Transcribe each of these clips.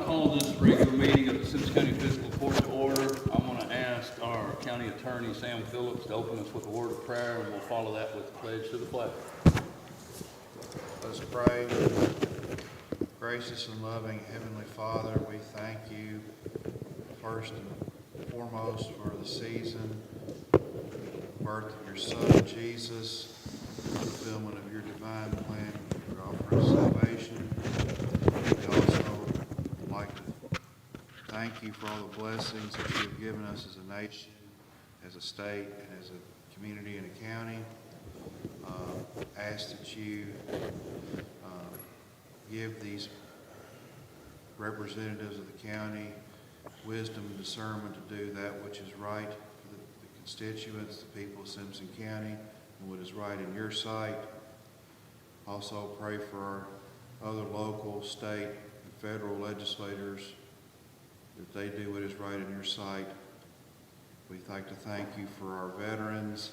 call this regular meeting of the Simpson County Fiscal Court to order. I'm going to ask our county attorney, Sam Phillips, to open us with a word of prayer, and we'll follow that with the pledge to the flag. Let's pray. Gracious and loving Heavenly Father, we thank you first and foremost for the season, the birth of your Son, Jesus, the fulfillment of your divine plan for offering salvation. We also like to thank you for all the blessings that you have given us as a nation, as a state, and as a community and a county. Ask that you give these representatives of the county wisdom and discernment to do that which is right for the constituents, the people of Simpson County, and what is right in your sight. Also pray for our other local, state, and federal legislators, that they do what is right in your sight. We'd like to thank you for our veterans,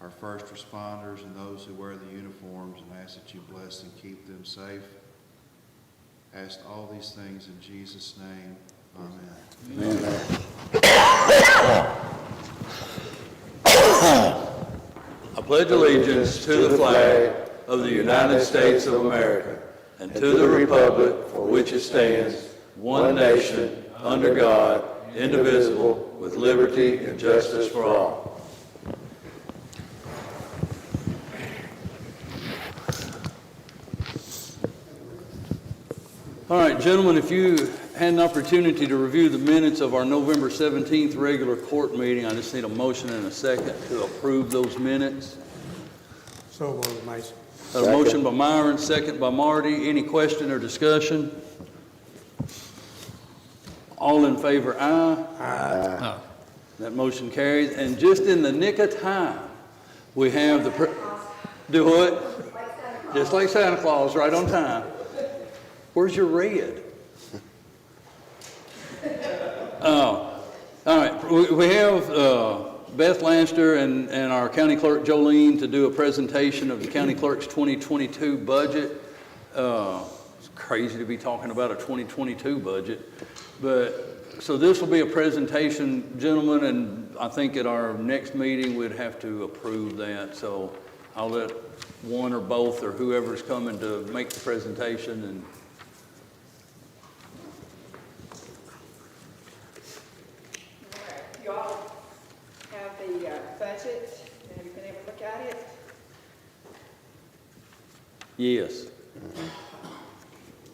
our first responders, and those who wear the uniforms, and ask that you bless and keep them safe. Ask all these things in Jesus' name. Amen. I pledge allegiance to the flag of the United States of America and to the republic for which it stands, one nation, under God, indivisible, with liberty and justice for all. All right, gentlemen, if you had an opportunity to review the minutes of our November 17th regular court meeting, I just need a motion and a second to approve those minutes. So moved, Mason. Got a motion by Myron, second by Marty. Any question or discussion? All in favor, aye? Aye. That motion carries. And just in the nick of time, we have the... Do what? Just like Santa Claus, right on time. Where's your red? All right, we have Beth Lanster and our county clerk Jolene to do a presentation of the county clerk's 2022 budget. It's crazy to be talking about a 2022 budget, but so this will be a presentation, gentlemen, and I think at our next meeting we'd have to approve that. So I'll let one or both or whoever's coming to make the presentation and. You all have the budget. Have you been able to look at it? Yes.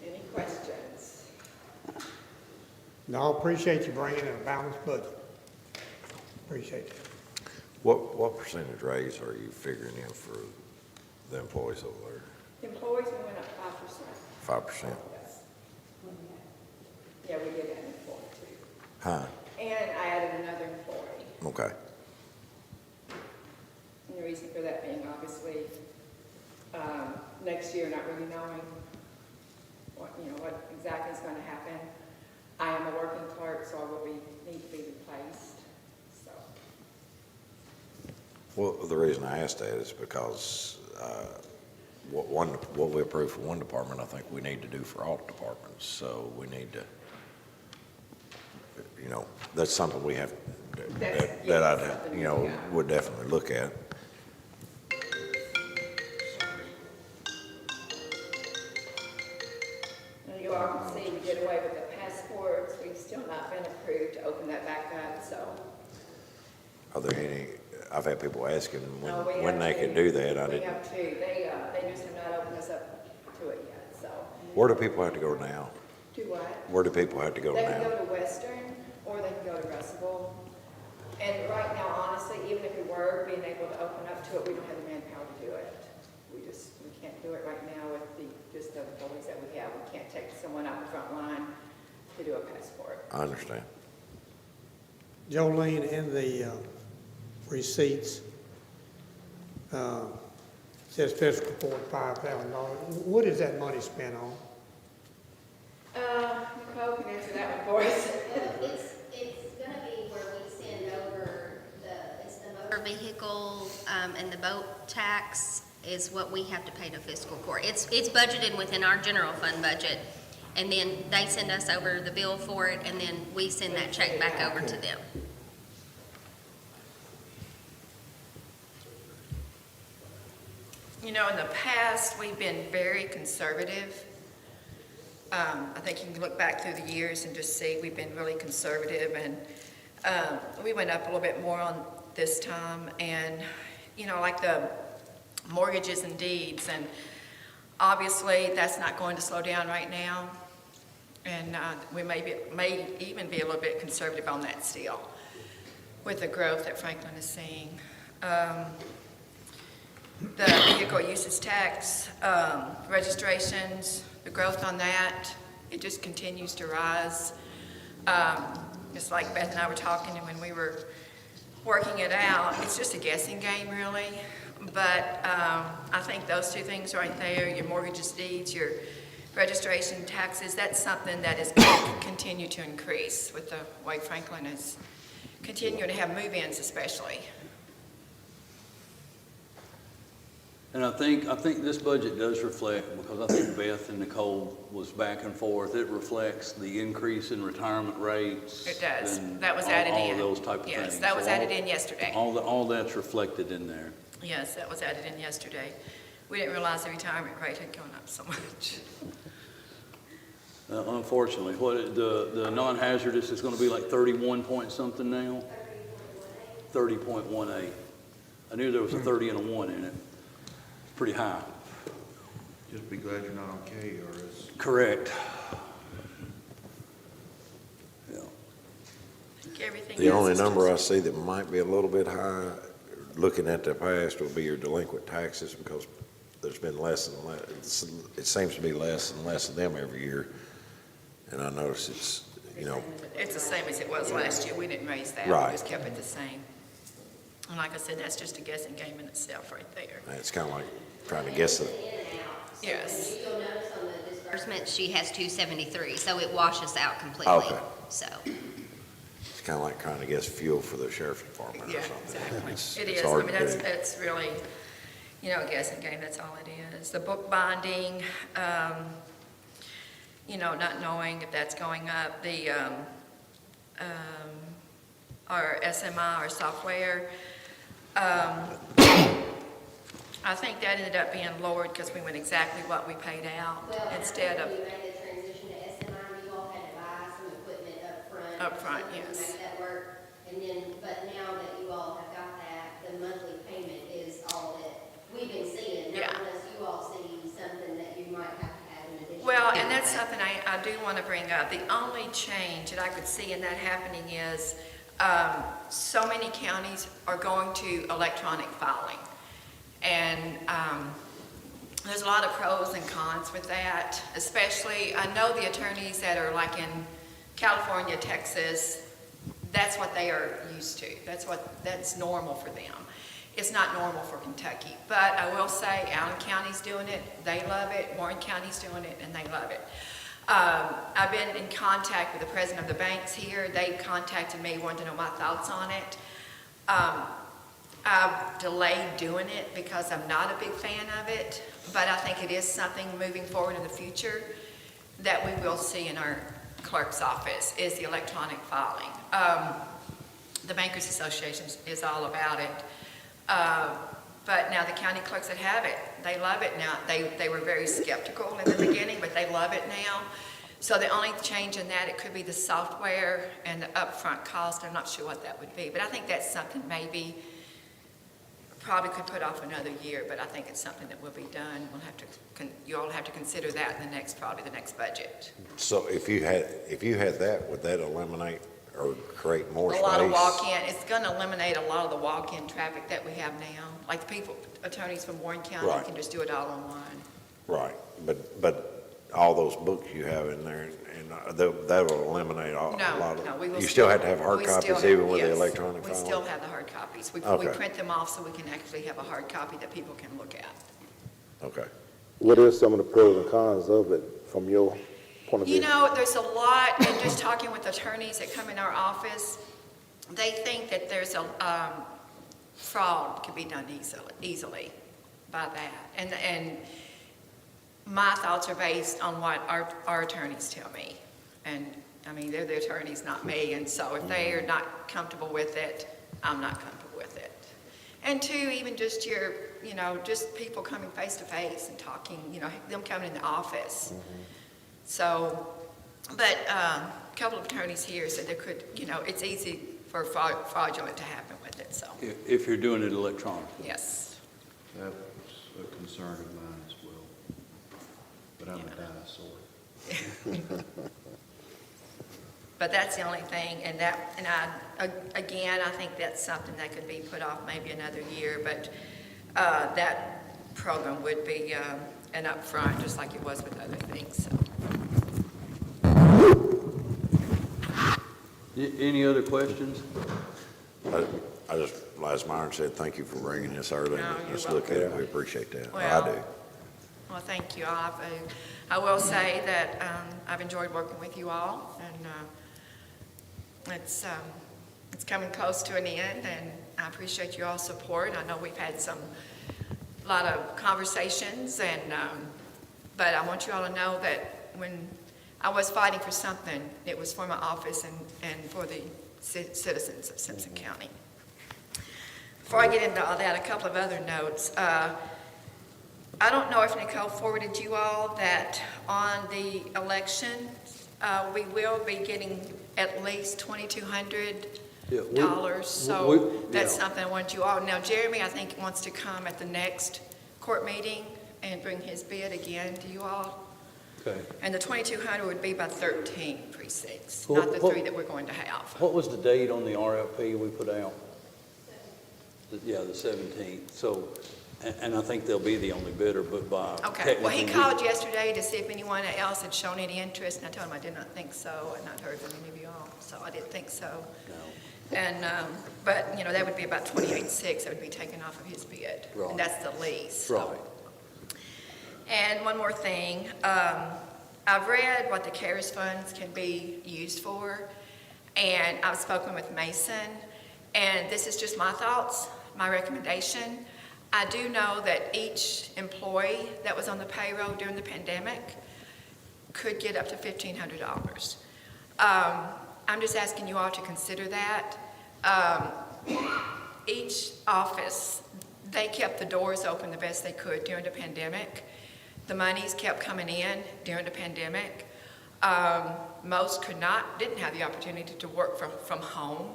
Any questions? No, I appreciate you bringing in a balanced budget. Appreciate it. What percentage raise are you figuring in for the employees over there? The employees, we went up 5%. 5%? Yes. Yeah, we did add an employee too. Huh? And I added another employee. Okay. And the reason for that being obviously next year not really knowing what exactly is going to happen. I am a working clerk, so I will need to be replaced. So. Well, the reason I asked that is because what we approve for one department, I think we need to do for all departments. So we need to, that's something we have that I'd would definitely look at. Now you all can see we did away with the passports. We've still not been approved to open that back up. So. Are there any? I've had people asking when they two. could do that. We have two. They just have not opened us up to it yet. So. Where do people have to go now? Do what? Where do people have to go They now? can go to Western or they can go to Russellville. And right now, honestly, even if we were being able to open up to it, we don't have the manpower to do it. We can't do it right now with just the employees that we have. We can't take someone out the front line to do a passport. I understand. Jolene, in the receipts, says fiscal court $5,000. What is that money spent on? Nicole can answer that one for us. It's going to be where we send over the motor vehicle and the boat tax is what we have to pay to fiscal court. It's budgeted within our general fund budget, and then they send us over the bill for it, and then we send that check back over to them. You know, in the past, we've been very conservative. I think you can look back through the years and just see we've been really conservative, and we went up a little bit more on this time, and, you know, like the mortgages and deeds, and obviously that's not going to slow down right now, and we may even be a little bit conservative on that still with the growth that Franklin is seeing. The vehicle usage tax, registrations, the growth on that, it just continues to rise. Just like Beth and I were talking, and when we were working it out, it's just a guessing game, really. But I think those two things right there, your mortgages, deeds, your registration taxes, that's something that is going to continue to increase with the way Franklin is continuing to have move-ins especially. And I think this budget does reflect, because I think Beth and Nicole was back and forth, it reflects the increase in retirement rates. It does. and That was added in. All of those type of things. Yes, that was So added in yesterday. All that's reflected in there. Yes, that was added in yesterday. We didn't realize the retirement rate had gone up so much. Unfortunately, the non-hazardous is gonna be like 31 point something now? 30.18. I knew there was a 30 and a 1 in it. Pretty high. Just be glad you're not on KRS. Correct. Yeah. Everything The else only is number I just- see that might be a little bit high, looking at the past, will be your delinquent taxes, because there's been less and less, it seems to be less and less of them every year. And I notice it's, you know, It's the same as it was last year. We didn't raise that. Right. We just kept it the same. And like I said, that's just a guessing game in itself right there. it's kind of like trying to guess it. In and out. So Yes. You'll notice on the disbursement, she has 273, so it washes out completely. Okay. So, It's kind of like trying to guess fuel for the sheriff's department or Yeah, something. exactly. It's It is. I hard mean, to do. that's really, you know, a guessing game. That's all it is. The book binding, you know, not knowing if that's going up. The, our SMI, our software, I think that ended up being lowered because we went exactly what we paid out well, instead of, when you made the transition to SMI, you all had to buy some equipment up front. Up front, To yes. make that work. And then, but now that you all have got that, the monthly payment is all that we've been seeing. Yeah. Not unless you all see something that you might have to add in addition. well, and that's something I do want to bring up. The only change that I could see in that happening is so many counties are going to electronic filing. And there's a lot of pros and cons with that, especially, I know the attorneys that are like in California, Texas, that's what they are used to. That's normal for them. It's not normal for Kentucky. But I will say, Allen County's doing it, they love it. Warren County's doing it, and they love it. I've been in contact with the president of the banks here. They contacted me, wanted to know my thoughts on it. I've delayed doing it because I'm not a big fan of it, but I think it is something moving forward in the future that we will see in our clerk's office, is the electronic filing. The Bankers Association is all about it. But now the county clerks that have it, they love it now. They were very skeptical in the beginning, but they love it now. So the only change in that, it could be the software and the upfront cost. I'm not sure what that would be, but I think that's something maybe probably could put off another year, but I think it's something that will be done. We'll have to, you all have to consider that in the next, probably the next budget. So if you had that, would that eliminate or create more A space? lot of walk-in, it's gonna eliminate a lot of the walk-in traffic that we have now. Like the people, attorneys from Warren County Right. can just do it all online. Right, but all those books you have in there, and that will eliminate a lot of. No, we will. You still have to have hard we still copies have- even with the yes, electronic We filing? still have the hard copies. We Okay. print them off so we can actually have a hard copy that people can look at. Okay. What are some of the pros and cons of it from your point of view? You know, there's a lot, and just talking with attorneys that come in our office, they think that there's a, fraud can be done easily by that. And my thoughts are based on what our attorneys tell me. And, I mean, they're the attorneys, not me, and so if they are not comfortable with it, I'm not comfortable with it. And two, even just your, just people coming face to face and talking, them coming in the office. So, but a couple of attorneys here said there could, it's easy for fraudulent to happen with it, so, If you're doing it electronically. yes. That was a concern of mine as well, but I'm a dinosaur. But that's the only thing, and I think that's something that could be put off maybe another year, but that program would be an upfront, just like it was with other things, so. Any other questions? I just, as Myron said, thank you for bringing this early. No, you're Let's look at it, welcome. we appreciate that. Well, I do. Well, thank you. I will say that I've enjoyed working with you all, and it's coming close to an end, and I appreciate you all's support. I know we've had a lot of conversations, and but I want you all to know that when I was fighting for something, it was for my office and for the citizens of Simpson County. Before I get into all that, a couple of other notes. I don't know if Nicole forwarded you all that on the election, we will be getting at least $2,200. So that's something I want you all. Now, Jeremy, I think, wants to come at the next court meeting and bring his bid again to you all. Okay. And the 2,200 would be by 13 precincts, Well, not the 3 that we're going to have. What was the date on the RFP we put out? Yeah, the 17th. So, and I think they'll be the only bidder, but by Okay, well, he technically- called yesterday to see if anyone else had shown any interest, and I told him I did not think so, and not heard from any of you all, so I didn't think so. No. And, but, that would be about 28.6 that would be taken off of his bid. Right. And that's the lease. so. Right. And one more thing, I've read what the CARES funds can be used for, and I've spoken with Mason, and this is just my thoughts, my recommendation. I do know that each employee that was on the payroll during the pandemic could get up to $1,500. I'm just asking you all to consider that. Each office, they kept the doors open the best they could during the pandemic. The monies kept coming in during the pandemic. Most didn't have the opportunity to work from home,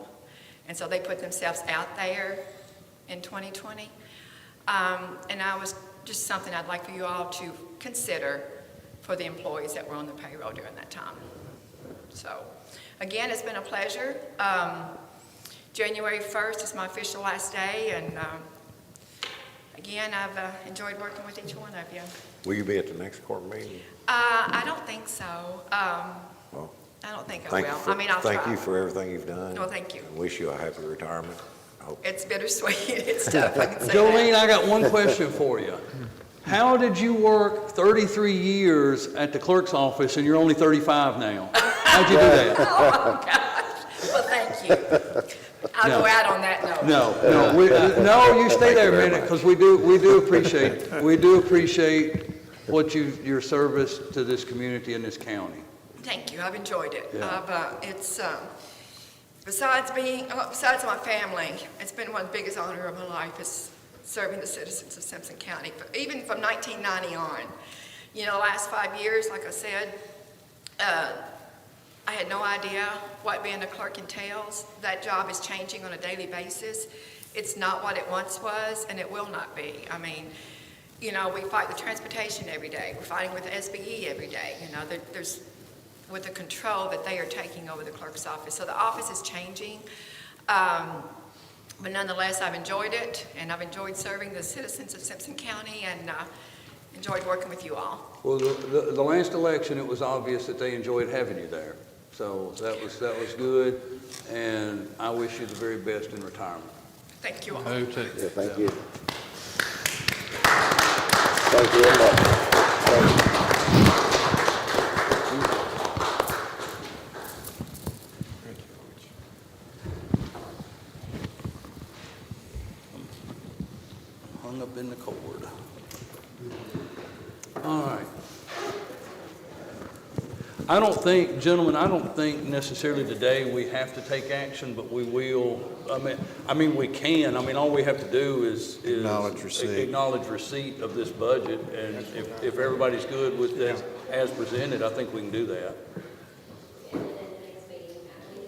and so they put themselves out there in 2020. And I was just something I'd like for you all to consider for the employees that were on the payroll during that time. So, again, it's been a pleasure. January 1st is my official last day, and again, I've enjoyed working with each one of you. Will you be at the next court meeting? I don't think so. Well, I don't think I thank will. you for, I mean, I'll try. thank you for everything you've done. Well, thank you. And wish you a happy retirement. I hope. It's bittersweet. It's tough. I can say Jolene, that. I got one question for you. How did you work 33 years at the clerk's office and you're only 35 now? How'd you do that? Oh, gosh. Well, thank you. I'll No. go out on that note. No, you stay there a minute, because we do appreciate what your service to this community and this county. Thank you. I've enjoyed it. Yeah. It's besides my family, it's been one of the biggest honors of my life is serving the citizens of Simpson County. But even from 1990 on, last 5 years, like I said, I had no idea what being a clerk entails. That job is changing on a daily basis. It's not what it once was, and it will not be. I mean, we fight with transportation every day. We're fighting with SBE every day. There's with the control that they are taking over the clerk's office. So the office is changing. But nonetheless, I've enjoyed it, and I've enjoyed serving the citizens of Simpson County, and enjoyed working with you all. Well, the last election, it was obvious that they enjoyed having you there. So that was good, and I wish you the very best in retirement. Thank you all. Yeah, thank you. Thank you very much. Thank you. Hung up in the cord. All right. I don't think, gentlemen, I don't think necessarily today we have to take action, but we will, I mean, we can. I mean, all we have to do is Acknowledge receipt. acknowledge receipt of this budget, and if everybody's good with this as presented, I think we can do that. And then the next meeting, we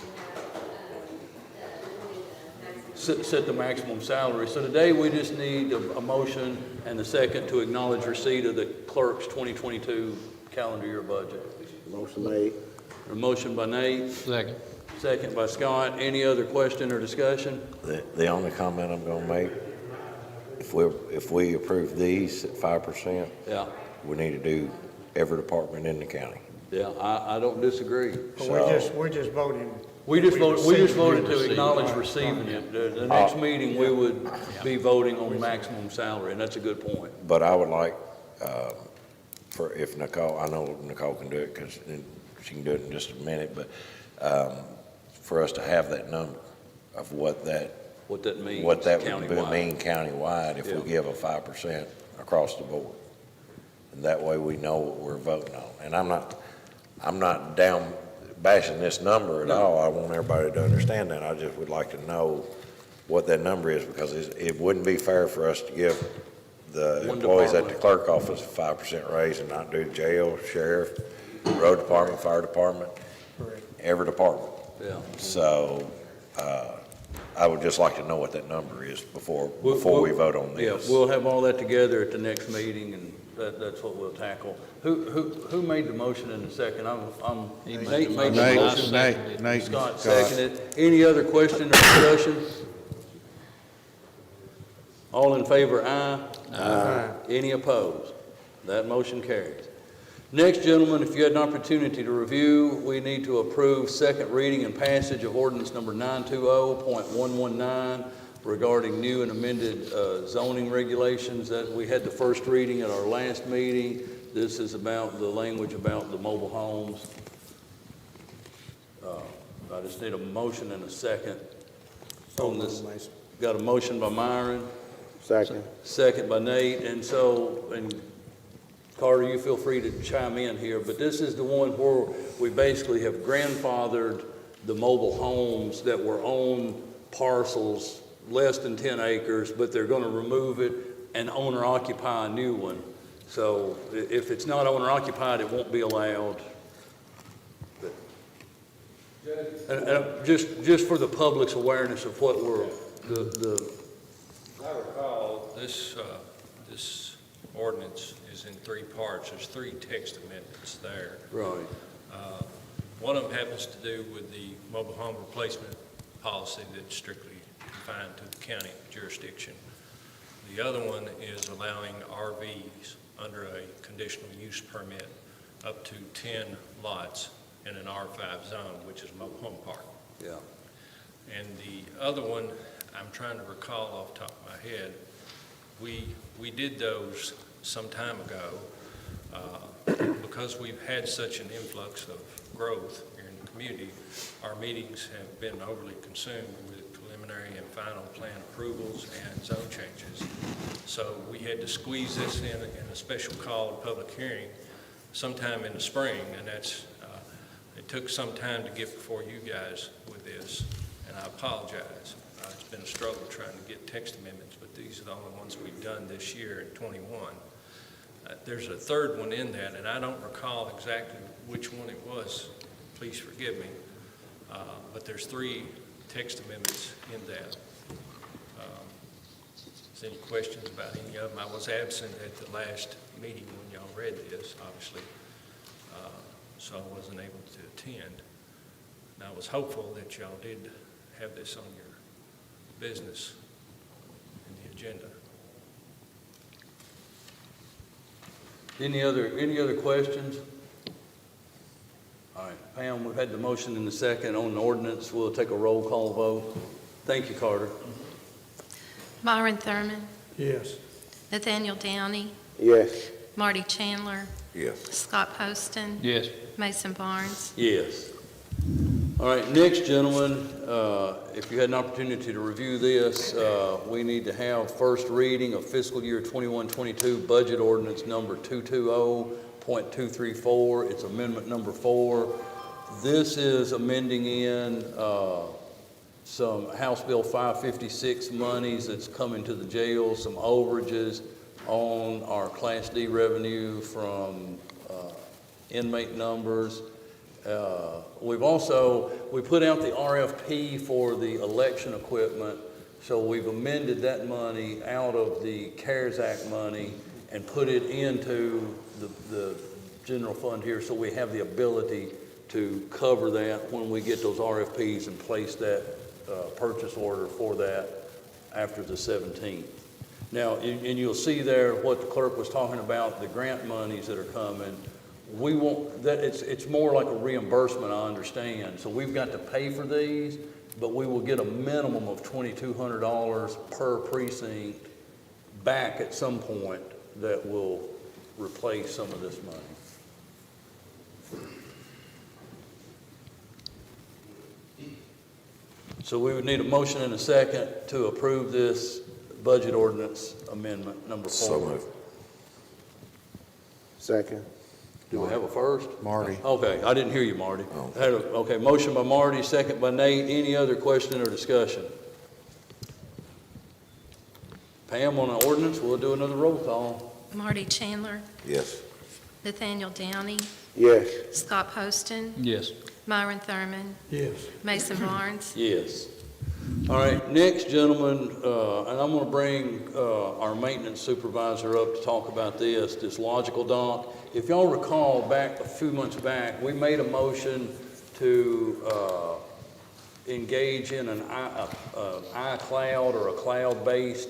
can have, Set the maximum salary. So today, we just need a motion and a second to acknowledge receipt of the clerk's 2022 calendar year budget. Motion made. A motion by Nate. Second. Second by Scott. Any other question or discussion? The only comment I'm gonna make, if we approve these at 5%, Yeah, we need to do every department in the county. yeah, I don't disagree. But we're just voting. We just received voted it. to acknowledge receiving it. The next meeting, we would be voting on maximum salary, and that's a good point. But I would like, for if Nicole, I know Nicole can do it because she can do it in just a minute, but for us to have that number of what that What that means would countywide. mean countywide if we give a 5% across the board. And that way we know what we're voting on. And I'm not down bashing this number at all. I want everybody to understand that. I just would like to know what that number is, because it wouldn't be fair for us to give the One employees at the department. clerk office a 5% raise and not do jail, sheriff, road department, fire department, Correct. every department. Yeah. So, I would just like to know what that number is before we vote on Yeah, this. we'll have all that together at the next meeting, and that's what we'll tackle. Who made the motion in the second? Nate made the motion. Nate. Scott seconded. Any other question or discussion? All in favor, aye. Aye. Any opposed? That motion carries. Next, gentlemen, if you had an opportunity to review, we need to approve second reading and passage of ordinance number 920.119 regarding new and amended zoning regulations. That we had the first reading at our last meeting. This is about the language about the mobile homes. I just need a motion and a second on this. Got a motion by Myron, Second. second by Nate, and Carter, you feel free to chime in here, but this is the one where we basically have grandfathered the mobile homes that were on parcels less than 10 acres, but they're going to remove it and owner occupy a new one. So if it's not owner occupied, it won't be allowed. And just for the public's awareness of what we're, I recall this ordinance is in three parts. There's three text amendments there. right, One of them happens to do with the mobile home replacement policy that's strictly confined to the county jurisdiction. The other one is allowing RVs under a conditional use permit up to 10 lots in an R5 zone, which is a mobile home park. yeah. And the other one, I'm trying to recall off the top of my head, we did those some time ago because we've had such an influx of growth here in the community. Our meetings have been overly consumed with preliminary and final plan approvals and zone changes. So we had to squeeze this in a special called public hearing sometime in the spring, and that's it took some time to get before you guys with this, and I apologize. It's been a struggle trying to get text amendments, but these are the only ones we've done this year in 21. There's a third one in that, and I don't recall exactly which one it was. Please forgive me. But there's three text amendments in that. Is there any questions about any of them? I was absent at the last meeting when y'all read this, obviously, so I wasn't able to attend. And I was hopeful that y'all did have this on your business in the agenda. Any other questions? All right, Pam, we've had the motion in the second on the ordinance. We'll take a roll call vote. Thank you, Carter. Byron Thurman, Yes. Nathaniel Downey, Yes. Marty Chandler, Yes. Scott Poston. Yes. Mason Barnes. Yes. All right, next, gentlemen, if you had an opportunity to review this, we need to have first reading of fiscal year 21-22 budget ordinance number .234. It's amendment number 4. This is amending in some House Bill 556 monies that's coming to the jail, some overages on our Class D revenue from inmate numbers. We put out the RFP for the election equipment, so we've amended that money out of the CARES Act money and put it into the general fund here, so we have the ability to cover that when we get those RFPs and place that purchase order for that after the 17th. Now, and you'll see there what the clerk was talking about, the grant monies that are coming. We won't, that it's more like a reimbursement, I understand. So we've got to pay for these, but we will get a minimum of $2,200 per precinct back at some point that will replace some of this money. So we would need a motion and a second to approve this budget ordinance amendment number 4. So moved. Second. Do we have a first? Marty. Okay, I didn't hear you, Marty. Oh. Okay, motion by Marty, second by Nate. Any other question or discussion? Pam, on the ordinance, we'll do another roll call. Marty Chandler, Yes. Nathaniel Downey, Yes. Scott Poston, Yes. Myron Thurman, Yes. Mason Barnes. Yes. All right, next, gentlemen, and I'm going to bring our maintenance supervisor up to talk about this logical dock. If y'all recall, back a few months back, we made a motion to engage in an iCloud or a cloud-based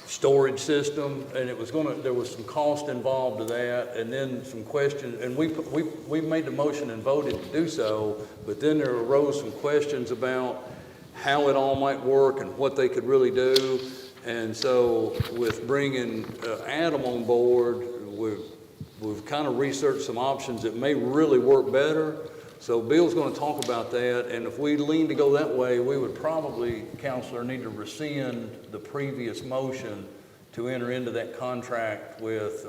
storage system, and it was there was some cost involved to that, and then some questions, and we made the motion and voted to do so, but then there arose some questions about how it all might work and what they could really do. And so with bringing Adam on board, we've kind of researched some options that may really work better. So Bill's going to talk about that, and if we lean to go that way, we would probably, Counselor, need to rescind the previous motion to enter into that contract with,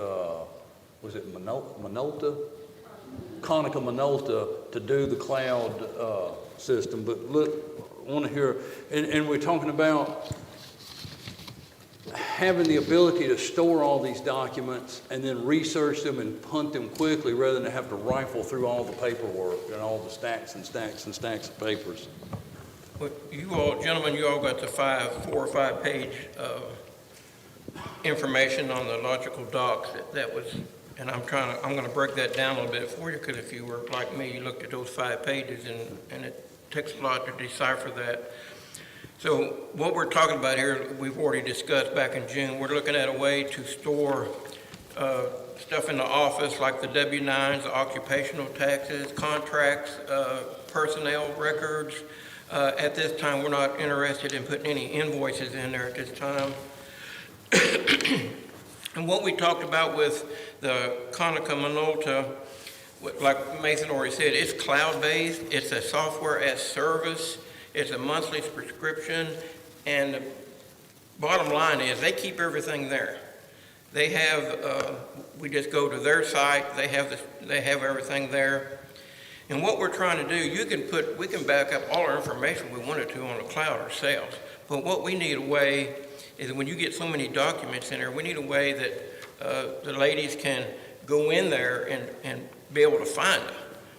was it Minolta? Konica Minolta to do the cloud system. But look, I want to hear, and we're talking about having the ability to store all these documents and then research them and punt them quickly rather than have to rifle through all the paperwork and all the stacks and stacks and stacks of papers. Well, you all, gentlemen, you all got the 4 or 5 page information on the logical docs. That was, and I'm going to break that down a little bit for you, because if you were like me, you looked at those 5 pages and it takes a lot to decipher that. So what we're talking about here, we've already discussed back in June. We're looking at a way to store stuff in the office like the W-9s, the occupational taxes, contracts, personnel records. At this time, we're not interested in putting any invoices in there at this time. And what we talked about with the Konica Minolta, like Mason already said, it's cloud-based, it's a software as service, it's a monthly prescription, and the bottom line is they keep everything there. They have, we just go to their site, they have everything there. And what we're trying to do, we can back up all our information we wanted to on the cloud ourselves. But what we need a way is when you get so many documents in there, we need a way that the ladies can go in there and be able to find them.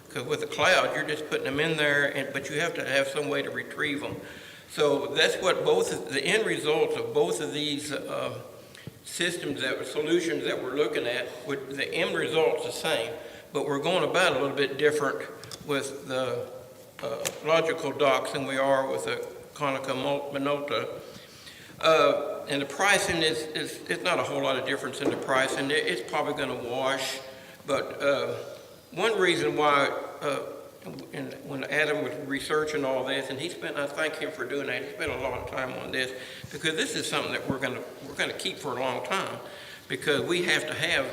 Because with the cloud, you're just putting them in there, but you have to have some way to retrieve them. So that's what the end results of both of these solutions that we're looking at, the end result's the same, but we're going about it a little bit different with the logical docs than we are with the Konica Minolta. And the pricing it's not a whole lot of difference in the pricing. It's probably going to wash, but one reason why, when Adam was researching all this, and I thank him for doing that. He spent a long time on this, because this is something that we're going to keep for a long time, because we have to have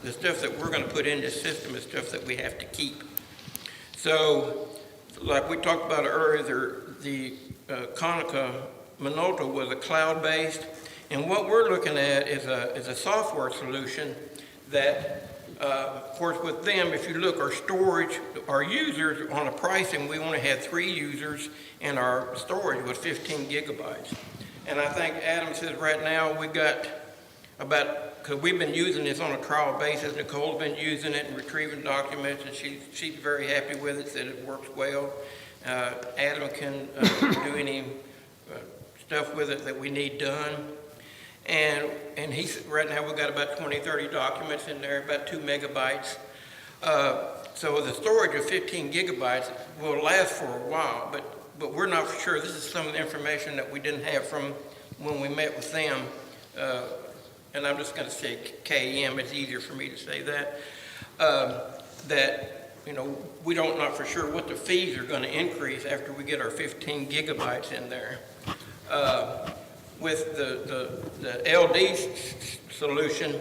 the stuff that we're going to put in this system is stuff that we have to keep. So, like we talked about earlier, the Konica Minolta was a cloud-based, And what we're looking at is a software solution that, of course, with them, if you look, our storage, our users on the pricing, we only had 3 users, and our storage was 15 gigabytes. And I think Adam says right now we got about, because we've been using this on a trial basis. Nicole's been using it and retrieving documents, and she's very happy with it, said it works well. Adam can do any stuff with it that we need done. And he's, right now we've got about 20, 30 documents in there, about 2 megabytes. So the storage of 15 gigabytes will last for a while, but we're not for sure. This is some of the information that we didn't have from when we met with them. And I'm just going to say KEM, it's easier for me to say that. That, you know, we don't know for sure what the fees are going to increase after we get our 15 gigabytes in there. With the LD solution,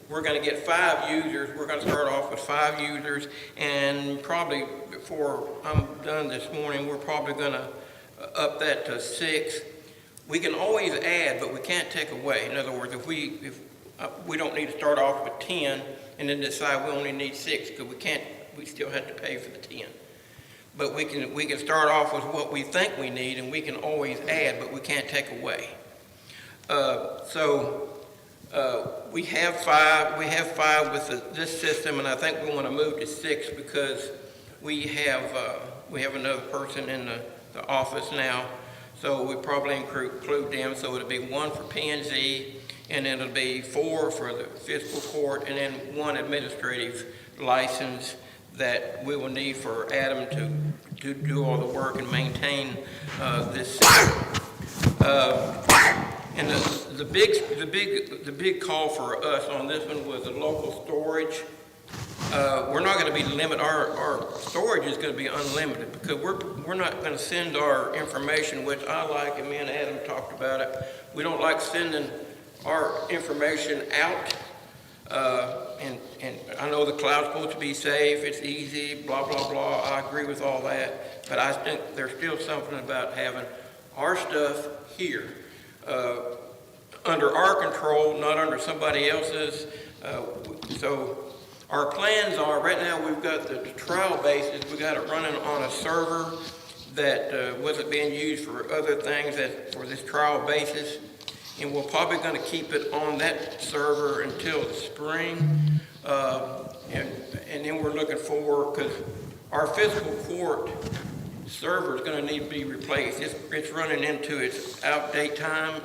we're going to get 5 users. We're going to start off with 5 users, and probably before I'm done this morning, we're probably going to up that to 6. We can always add, but we can't take away. In other words, if we don't need to start off with 10 and then decide we only need 6, because we still have to pay for the 10. But we can start off with what we think we need, and we can always add, but we can't take away. We have 5 with this system, and I think we want to move to 6 because we have another person in the office now, so we probably include them. So it'll be 1 for P&Z, and then it'll be 4 for the fiscal court, and then 1 administrative license that we will need for Adam to do all the work and maintain this system. And the big call for us on this one was the local storage. We're not going to be limited. Our storage is going to be unlimited because we're not going to send our information, which I like, and me and Adam talked about it. We don't like sending our information out. And I know the cloud's supposed to be safe. It's easy. Blah blah blah. I agree with all that, but I think there's still something about having our stuff here. Under our control, not under somebody else's. So our plans are, right now we've got the trial basis, we got it running on a server that wasn't being used for other things for this trial basis. And we're probably going to keep it on that server until the spring. And then we're looking forward, because our fiscal court server is going to need to be replaced. It's running into its outdate time.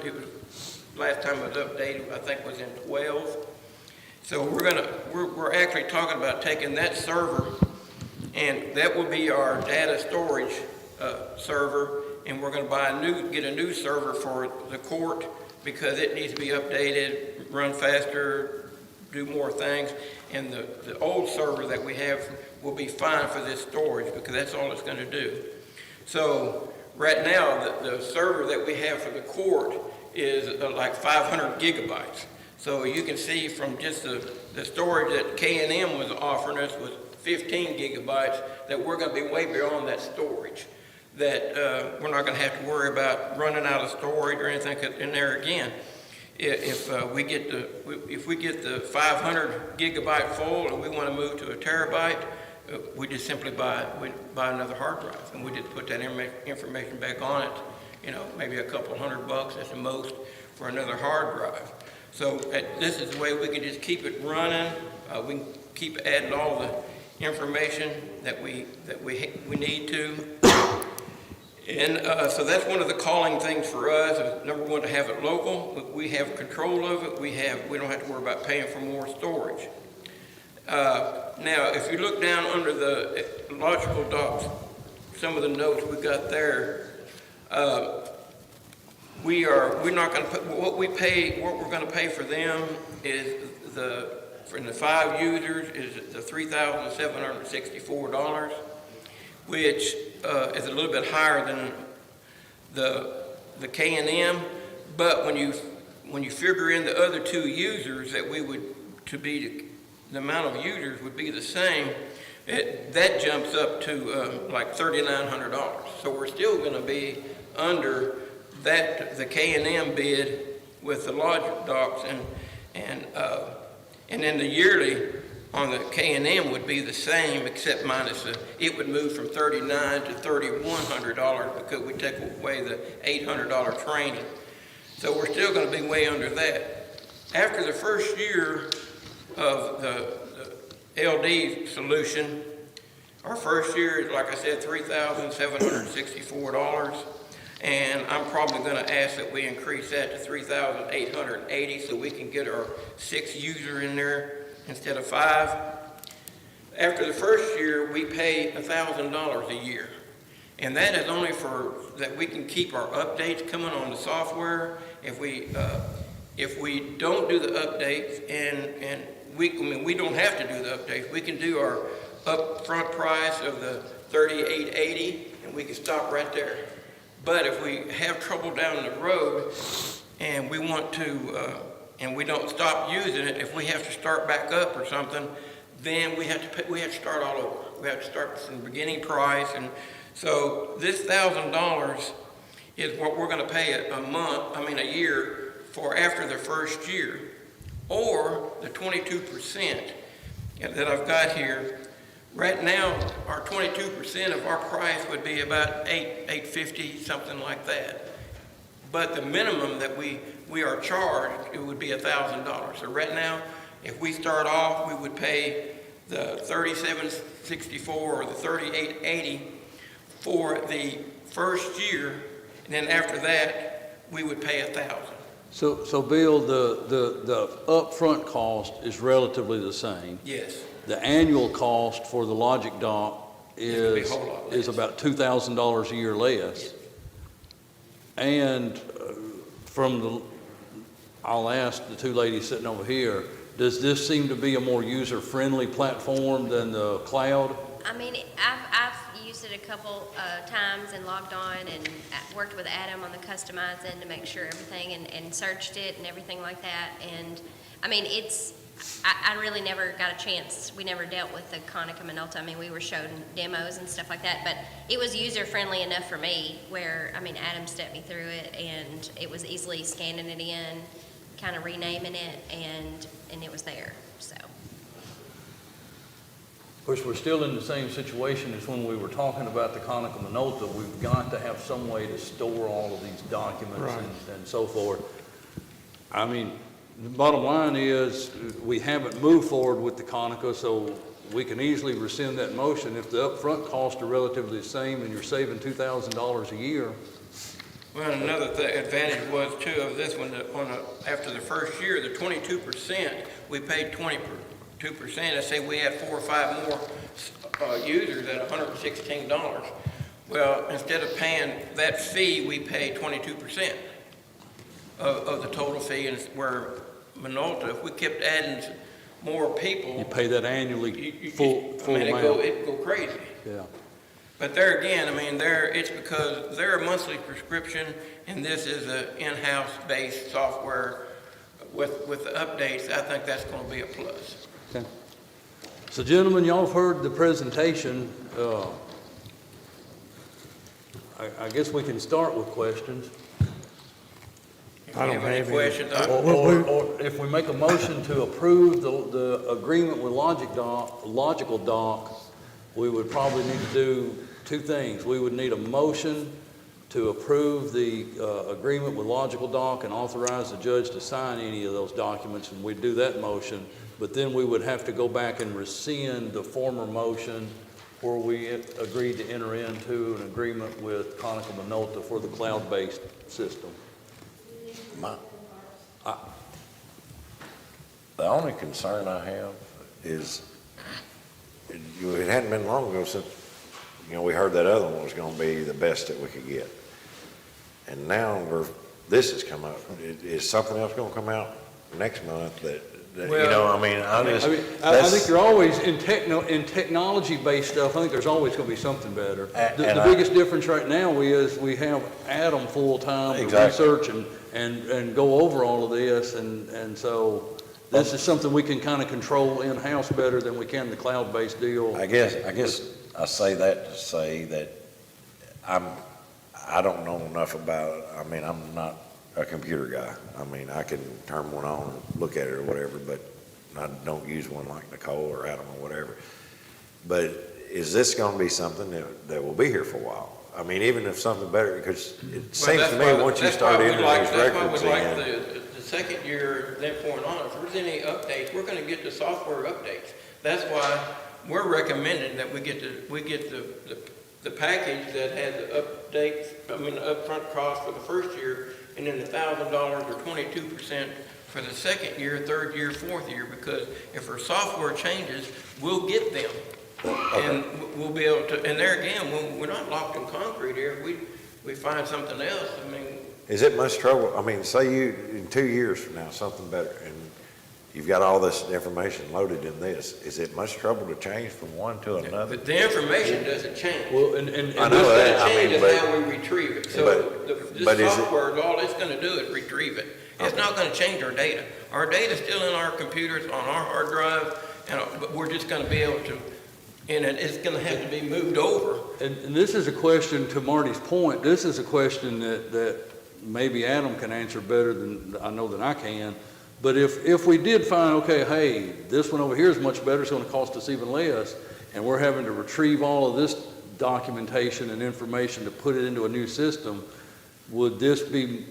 Last time it was updated, I think, was in 12. So we're actually talking about taking that server, and that will be our data storage server, and we're going to get a new server for the court because it needs to be updated, run faster, do more things, and the old server that we have will be fine for this storage because that's all it's going to do. So right now, the server that we have for the court is like 500 gigabytes. So you can see from just the storage that K&M was offering us was 15 gigabytes, that we're going to be way beyond that storage. That we're not going to have to worry about running out of storage or anything in there again. If we get the 500 gigabyte full and we want to move to a terabyte, we just simply buy another hard drive, and we just put that information back on it. You know, maybe a couple $100 at the most for another hard drive. So this is the way we can just keep it running. We can keep adding all the information that we need to. And so that's one of the calling things for us. Number one, to have it local. We have control of it. We don't have to worry about paying for more storage. Now, if you look down under the logical docs, some of the notes we got there, we're not going to put what we're going to pay for them is for the 5 users is the $3,764, which is a little bit higher than the K&M, but when you figure in the other 2 users that the amount of users would be the same, that jumps up to like $3,900. So we're still going to be under the K&M bid with the logic docs, and then the yearly on the K&M would be the same, except minus it would move from $3,900 to $3,100 because we take away the $800 training. So we're still going to be way under that. After the first year of the LD solution, our first year is, like I said, $3,764. And I'm probably going to ask that we increase that to $3,880 so we can get our 6 user in there instead of 5. After the first year, we pay $1,000 a year. And that is only for that we can keep our updates coming on the software. If we don't do the updates and we don't have to do the updates, we can do our upfront price of the $3,880 and we can stop right there. But if we have trouble down the road and we want to, and we don't stop using it, if we have to start back up or something, then we have to start all over. We have to start from the beginning price. And so this $1,000 is what we're going to pay a year for after the first year, or the 22% that I've got here. Right now, our 22% of our price would be about $850, something like that. But the minimum that we are charged, it would be $1,000. So right now, if we start off, we would pay the $3,764 or the $3,880 for the first year, and then after that, we would pay $1,000. So Bill, the upfront cost is relatively the same. Yes. The annual cost for the logic dock is about $2,000 a year less. And I'll ask the two ladies sitting over here, does this seem to be a more user-friendly platform than the cloud? I mean, I've used it a couple times and logged on and worked with Adam on the customizing to make sure everything and searched it and everything like that. And I mean, I really never got a chance. We never dealt with the Konica Minolta. I mean, we were shown demos and stuff like that, but it was user-friendly enough for me where, I mean, Adam stepped me through it and it was easily scanning it in, kind of renaming it, and it was there, so. Of course, we're still in the same situation as when we were talking about the Konica Minolta. We've got to have some way to store all of these documents and so forth. I mean, the bottom line is we haven't moved forward with the Konica, so we can easily rescind that motion. If the upfront costs are relatively the same and you're saving $2,000 a year. Well, another advantage was too of this one, after the first year, the 22%, we paid 22%. Let's say we had 4 or 5 more users at $116. Well, instead of paying that fee, we pay 22% of the total fee, and where Minolta, if we kept adding more people. You pay that annually, full amount. It'd go crazy. Yeah. But there again, I mean, it's because they're a monthly prescription, and this is an in-house based software with the updates. I think that's going to be a plus. Okay. So gentlemen, y'all have heard the presentation. I guess we can start with questions. If you have any questions, Or if we make a motion to approve the agreement with Logical Dock, we would probably need to do 2 things. We would need a motion to approve the agreement with Logical Dock and authorize the judge to sign any of those documents, and we'd do that motion. But then we would have to go back and rescind the former motion where we agreed to enter into an agreement with Konica Minolta for the cloud-based system. The only concern I have is, it hadn't been long ago since, we heard that other one was gonna be the best that we could get. And now this has come up. Is something else gonna come out next month that I think you're always, in technology-based stuff, I think there's always gonna be something better. The biggest difference right now is we have Adam full-time to research and go over all of this, and so this is something we can kind of control in-house better than we can the cloud-based deal. I guess I say that to say that I don't know enough about it. I mean, I'm not a computer guy. I mean, I can turn one on and look at it or whatever, but I don't use one like Nicole or Adam or whatever. But is this gonna be something that will be here for a while? I mean, even if something better, because it seems to me, once you start entering these records in. That's why we like the second year, then point on, if there's any updates, we're gonna get the software updates. That's why we're recommending that we get the package that has the updates, I mean, the upfront cost for the first year, and then $1,000 or 22% for the second year, third year, fourth year, because if our software changes, we'll get them. And we'll be able to, and there again, we're not locked in concrete here. If we find something else, I mean. Is it much trouble? I mean, say you, in 2 years from now, something better, and you've got all this information loaded in this, is it much trouble to change from one to another? But the information doesn't change. Well, I know What's that, gonna I change mean, is but, how we retrieve it. So but this is it- software, all it's gonna do is retrieve it. It's not gonna change our data. Our data's still in our computers, on our hard drive, but we're just gonna be able to, and it's gonna have to be moved over. And this is a question, to Marty's point, this is a question that maybe Adam can answer better than I can. But if we did find, okay, hey, this one over here is much better, it's gonna cost us even less, and we're having to retrieve all of this documentation and information to put it into a new system, would this be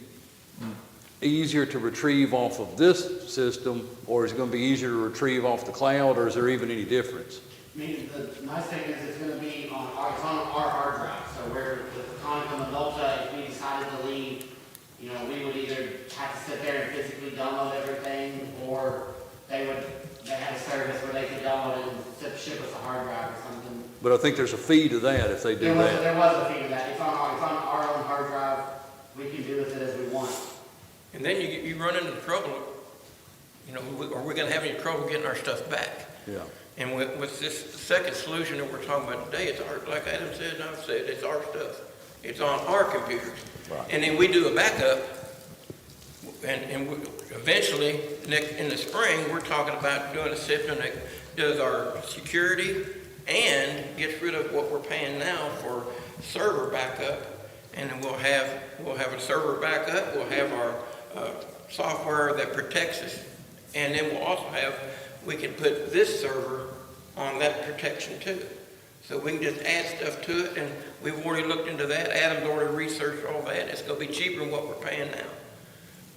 easier to retrieve off of this system, or is it gonna be easier to retrieve off the cloud, or is there even any difference? I mean, the nice thing is it's gonna be on our hard drive, so where with the Conicom Adulta, if we decided to leave, you know, we would either have to sit there and physically download everything, or they had a service where they could download it and ship us a hard drive or something. But I think there's a fee to that if they do that. There was a fee to that. It's on our own hard drive. We can do with it as we want. And then you run into trouble, you know, are we gonna have any trouble getting our stuff back? Yeah. And with this second solution that we're talking about today, it's our, like Adam said and I've said, it's our stuff. It's on our computers. Right. And then we do a backup, and eventually, in the spring, we're talking about doing a system that does our security and gets rid of what we're paying now for server backup. And then we'll have a server backup, we'll have our software that protects us, and then we can put this server on that protection too. So we can just add stuff to it, and we've already looked into that. Adam's already researched all that. It's gonna be cheaper than what we're paying now.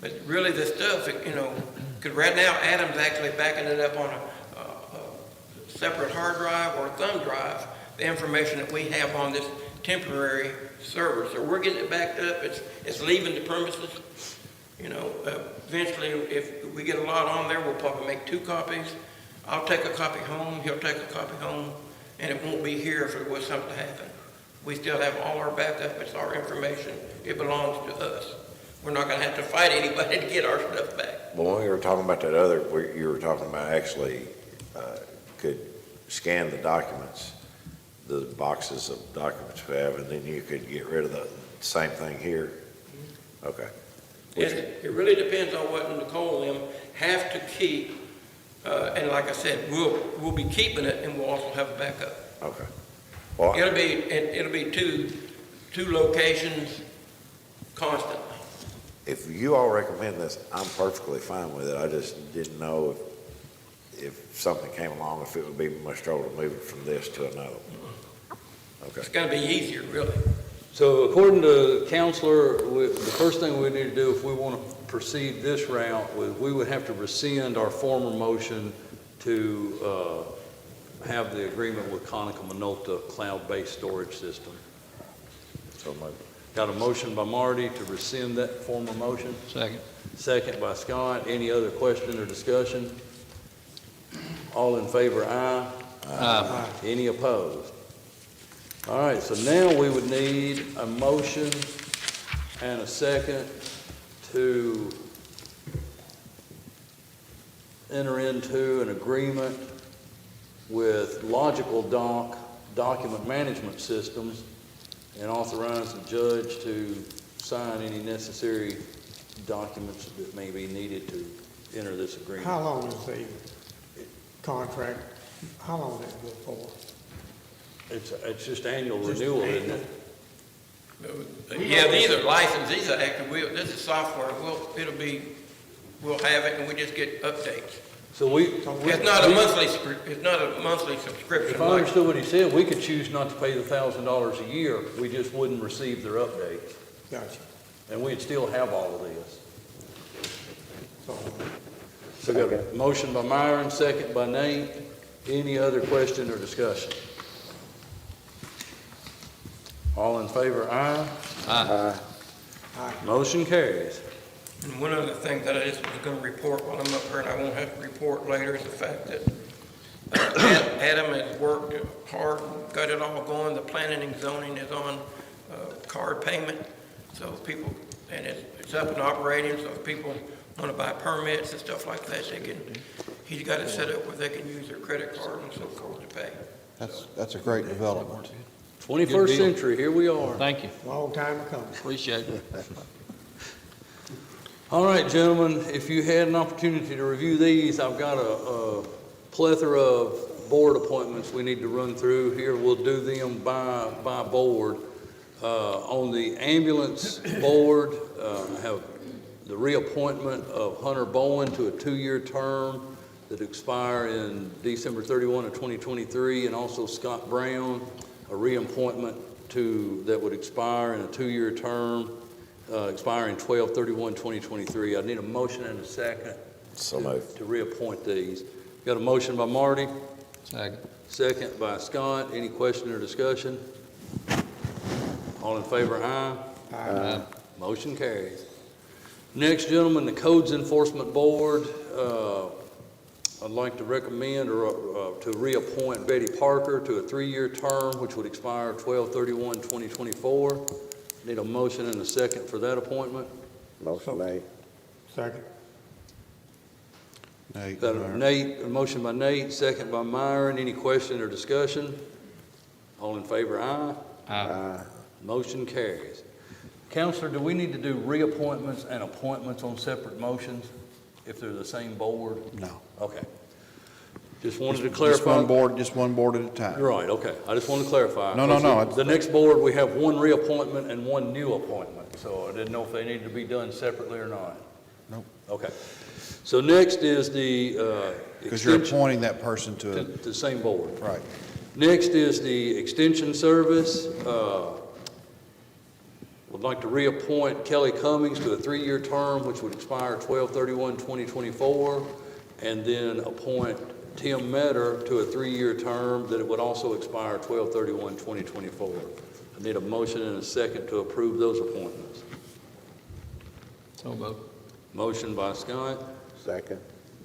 But really the stuff, you know, because right now Adam's actually backing it up on a separate hard drive or a thumb drive, the information that we have on this temporary server. So we're getting it backed up, it's leaving the premises. You know, eventually, if we get a lot on there, we'll probably make 2 copies. I'll take a copy home, he'll take a copy home, and it won't be here if there was something to happen. We still have all our backup, it's our information, it belongs to us. We're not gonna have to fight anybody to get our stuff back. Well, when we were talking about that other, you were talking about actually could scan the documents, the boxes of documents we have, and then you could get rid of the same thing here. Okay. It really depends on what Nicole and them have to keep, and like I said, we'll be keeping it, and we'll also have a backup. Okay. Well, It'll be two locations constantly. if you all recommend this, I'm perfectly fine with it. I just didn't know if something came along, if it would be much trouble to move it from this to another one. Okay. It's gonna be easier, really. So according to Counselor, the first thing we need to do if we want to proceed this route, we would have to rescind our former motion to have the agreement with Konica Minolta cloud-based storage system. So moved. Got a motion by Marty to rescind that former motion? Second. Second by Scott. Any other question or discussion? All in favor, aye. Aye. Any opposed? All right, so now we would need a motion and a second to enter into an agreement with Logical Document Management Systems and authorize the judge to sign any necessary documents that may be needed to enter this agreement. How long is the contract, how long is it good for? It's just annual renewal, isn't it? Yeah, these are licensed, these are active, this is software, we'll have it and we just get updates. So It's not a monthly subscription. If I like- understood what he said, we could choose not to pay the $1,000 a year, we just wouldn't receive their updates, Gotcha. and we'd still have all of this. So, So we got a motion by Myron, second by Nate. Any other question or discussion? All in favor, aye? Aye. Motion carries. And one other thing that I just was gonna report while I'm up here, and I won't have to report later, is the fact that Adam has worked hard, and got it all going. The planning and zoning is on card payment, so people, and it's up and operating, so if people wanna buy permits and stuff like that, he's got it set up where they can use their credit card and so forth to pay. That's a great development. 21st century, here we are. Thank you. long time coming. Appreciate it. All right, gentlemen, if you had an opportunity to review these, I've got a plethora of board appointments we need to run through here. We'll do them by board. On the ambulance board, I have the reappointment of Hunter Bowen to a 2-year term that expire in December 31 of 2023, and also Scott Brown, a reappointment that would expire in a 2-year term, expiring 12/31/2023. I need a motion and a second So moved. to reappoint these. Got a motion by Marty, Second. second by Scott. Any question or discussion? All in favor, aye? Aye. Motion carries. Next, gentlemen, the Codes Enforcement Board, I'd like to recommend to reappoint Betty Parker to a 3-year term, which would expire 12/31/2024. Need a motion and a second for that appointment. Motion made. Second. Nate, Got Myron. a motion by Nate, second by Myron. Any question or discussion? All in favor, aye? Aye. Motion carries. Counselor, do we need to do reappointments and appointments on separate motions if they're the same board? No. Okay. Just wanted to Just clarify. one board at a time. Right, okay. I just wanted to clarify. No, no, no. The next board, we have one reappointment and one new appointment, so I didn't know if they needed to be done separately or not. Nope. Okay. So next is the Because you're extension appointing that person to to the same board. right. Next is the Extension Service. Would like to reappoint Kelly Cummings to a 3-year term, which would expire 12/31/2024, and then appoint Tim Metter to a 3-year term that it would also expire 12/31/2024. I need a motion and a second to approve those appointments. So moved. Motion by Scott, Second.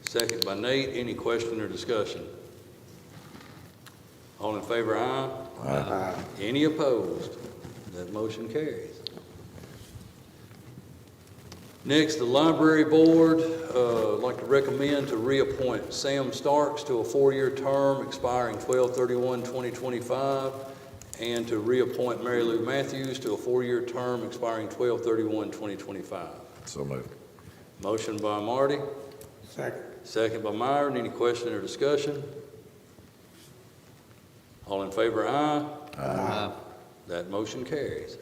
second by Nate. Any question or discussion? All in favor, aye? Aye. Any opposed? That motion carries. Next, the Library Board, I'd like to recommend to reappoint Sam Starks to a 4-year term expiring 12/31/2025, and to reappoint Mary Lou Matthews to a 4-year term expiring 12/31/2025. So moved. Motion by Marty, Second. second by Myron. Any question or discussion? All in favor, aye? Aye. That motion carries.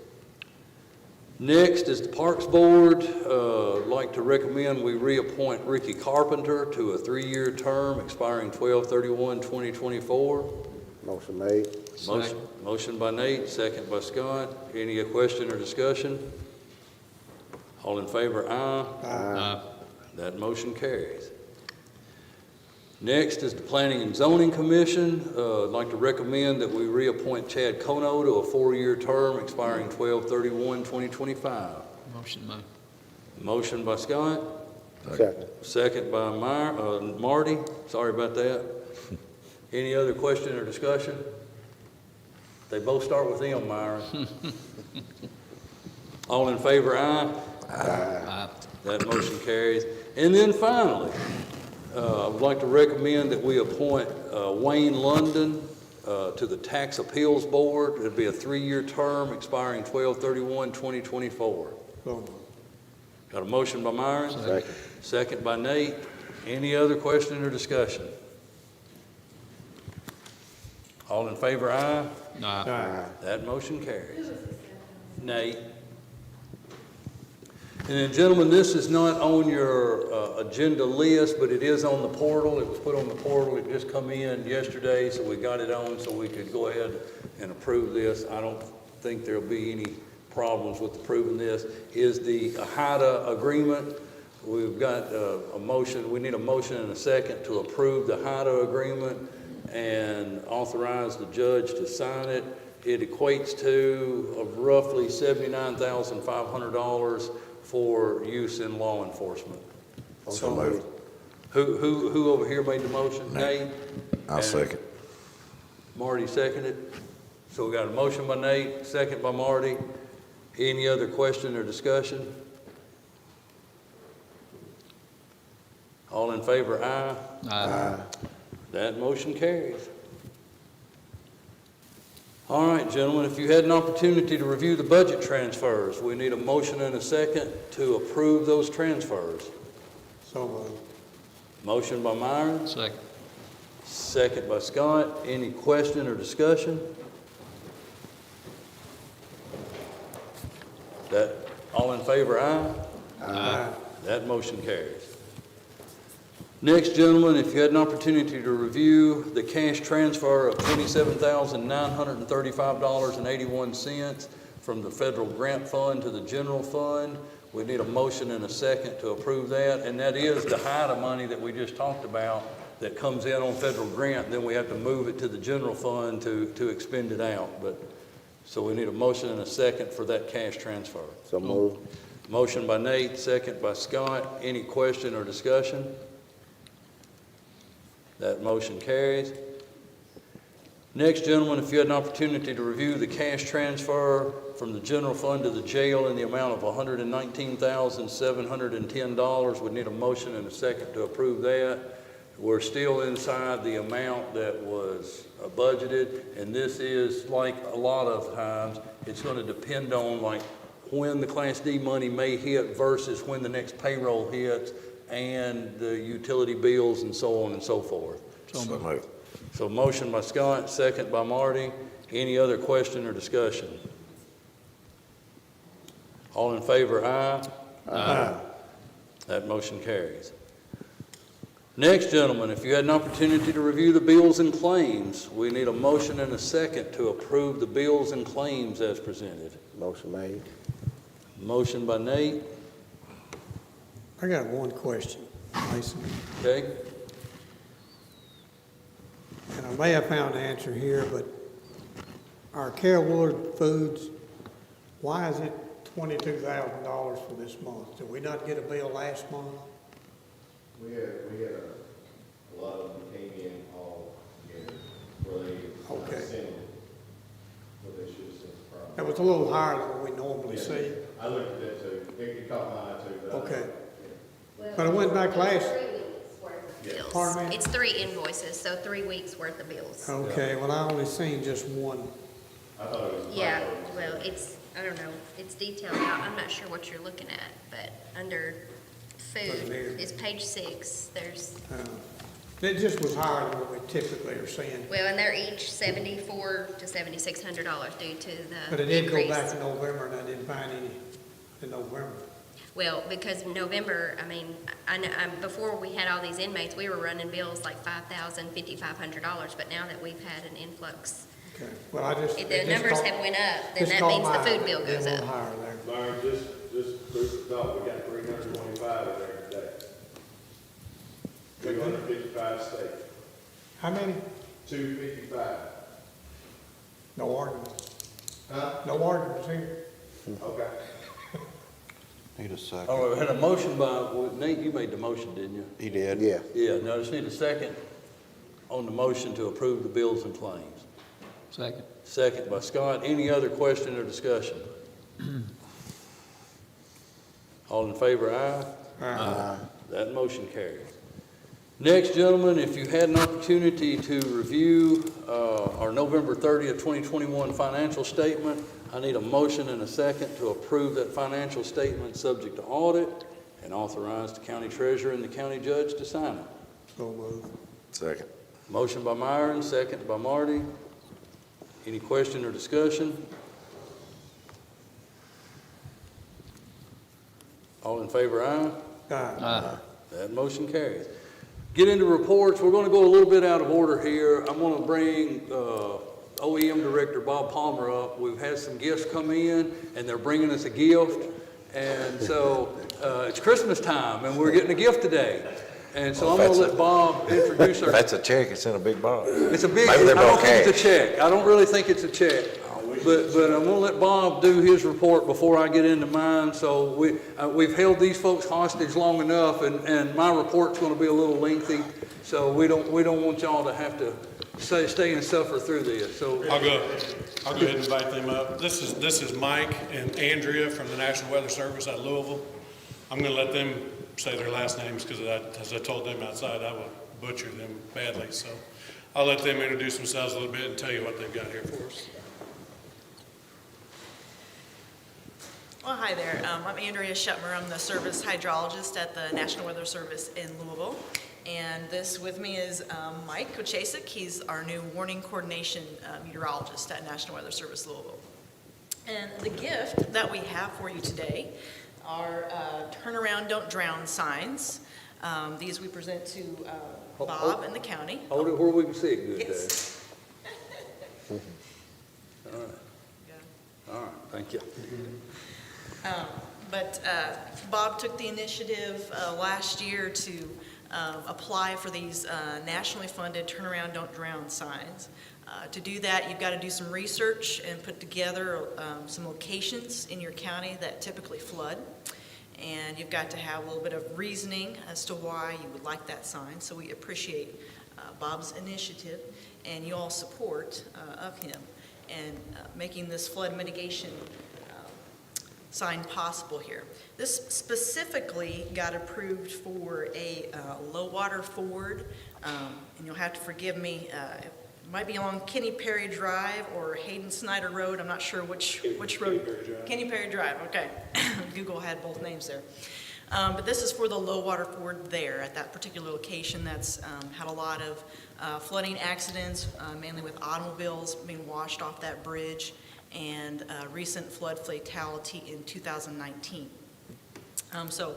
Next is the Parks Board. I'd like to recommend we reappoint Ricky Carpenter to a 3-year term expiring 12/31/2024. Motion made. Motion by Nate, second by Scott. Any question or discussion? All in favor, aye? Aye. That motion carries. Next is the Planning and Zoning Commission. I'd like to recommend that we reappoint Chad Kono to a 4-year term expiring 12/31/2025. Motion made. Motion by Scott, Second. second by Marty. Sorry about that. Any other question or discussion? They both start with M, Myron. All in favor, aye? Aye. That motion carries. And then finally, I would like to recommend that we appoint Wayne London to the Tax Appeals Board. It'd be a 3-year term expiring 12/31/2024. So moved. Got a motion by Myron? Second. Second by Nate. Any other question or discussion? All in favor, aye? Aye. Aye. That motion carries. Nay. And then, gentlemen, this is not on your agenda list, but it is on the portal. It was put on the portal. It just come in yesterday, so we got it on so we could go ahead and approve this. I don't think there'll be any problems with approving this. Is the HIDA agreement. We've got a motion. We need a motion and a second to approve the HIDA agreement and authorize the judge to sign it. It equates to roughly $79,500 for use in law enforcement. So moved. Who over here made the motion? Nate? I'll And second. Marty seconded. So we got a motion by Nate, second by Marty. Any other question or discussion? All in favor, aye. Aye. That motion carries. All right, gentlemen, if you had an opportunity to review the budget transfers, we need a motion and a second to approve those transfers. So moved. Motion by Myron, Second. second by Scott. Any question or discussion? All in favor, aye. Aye. That motion carries. Next, gentlemen, if you had an opportunity to review the cash transfer of $27,935.81 from the federal grant fund to the general fund, we need a motion and a second to approve that. And that is the HIDA money that we just talked about that comes in on federal grant. Then we have to move it to the general fund to expend it out. So we need a motion and a second for that cash transfer. So moved. Motion by Nate, second by Scott. Any question or discussion? That motion carries. Next, gentlemen, if you had an opportunity to review the cash transfer from the general fund to the jail in the amount of $119,710, we need a motion and a second to approve that. We're still inside the amount that was budgeted, and this is, like a lot of times, it's going to depend on like when the Class D money may hit versus when the next payroll hits, and the utility bills and so on and so forth. So moved. So motion by Scott, second by Marty. Any other question or discussion? All in favor, aye. Aye. That motion carries. Next, gentlemen, if you had an opportunity to review the bills and claims, we need a motion and a second to approve the bills and claims as presented. Motion made. Motion by Nate, I got one question, Mason, okay? and I may have found the answer here, but our Carol Willard Foods, why is it $22,000 for this month? Did we not get a bill last month? We had a lot of them came in all together where they Okay. sent it, where they should have sent the product. That was a little higher than what we normally see. I looked at that too. It caught my eye too, but Okay. But I went back last, Bills. Pardon me? It's 3 invoices, so 3 weeks worth of bills. okay, well, I only seen just one. I thought it was. Yeah, well, I don't know, it's detailed out. I'm not sure what you're looking at, but under food here. is page 6. There's, It just was higher than what we typically are seeing. well, and they're each $7,400 to $7,600 due to the But it did go increase. back to November, and I didn't find any in November. Well, because November, I mean, before we had all these inmates, we were running bills like $5,000, $5,500, but now that we've had an influx, Okay, well, I just. if it the just numbers caught- have went up, then just that caught means the my food eye. bill It goes went up. higher there. Myron, just food for thought, we got 325 in there today. 255 steak, How many? 255. No argument. Huh? No arguments here. Okay. Need a second. All right, we had a motion by, well, Nate, you made the motion, didn't you? He did? Yeah. Yeah, now I just need a second on the motion to approve the bills and claims. Second. Second by Scott. Any other question or discussion? All in favor, aye. Aye. That motion carries. Next, gentlemen, if you had an opportunity to review our November 30th, 2021 financial statement, I need a motion and a second to approve that financial statement subject to audit and authorize the county treasurer and the county judge to sign it. So moved. Second. Motion by Myron, second by Marty. Any question or discussion? All in favor, aye? Aye. That motion carries. Get into reports. We're going to go a little bit out of order here. I'm going to bring OEM Director Bob Palmer up. We've had some gifts come in, and they're bringing us a gift. And so it's Christmas time, and we're getting a gift today. And so I'm going to let Bob introduce our... If that's a check, it's in a big box. It's a big, Maybe I they're don't both think it's a cash. check. I don't really think it's a check. But I'm going to let Bob do his report before I get into mine. So we've held these folks hostage long enough, and my report's going to be a little lengthy. So we don't want y'all to have to stay and suffer through this. So I'll go ahead and invite them up. This is Mike and Andrea from the National Weather Service at Louisville. I'm going to let them say their last names because as I told them outside, I will butcher them badly. So I'll let them introduce themselves a little bit and tell you what they've got here for us. Well, hi there. I'm Andrea Shetmer. I'm the service hydrologist at the National Weather Service in Louisville. And this with me is Mike Kochasik. He's our new warning coordination meteorologist at National Weather Service Louisville. And the gift that we have for you today are turn around, don't drown signs. These we present to Bob and the county. hold it where we can see it good, Yes. Dave. All right. All right, thank you. But Bob took the initiative last year to apply for these nationally funded Turnaround, Don't Drown signs. To do that, you've got to do some research and put together some locations in your county that typically flood. And you've got to have a little bit of reasoning as to why you would like that sign. So we appreciate Bob's initiative and you all support of him and making this flood mitigation sign possible here. This specifically got approved for a low water ford, and you'll have to forgive me, it might be along Kenny Perry Drive or Hayden Snyder Road. I'm not sure which road. Kenny Perry Drive, okay. Google had both names there. But this is for the low water ford there at that particular location that's had a lot of flooding accidents, mainly with automobiles being washed off that bridge, and a recent flood fatality in 2019. So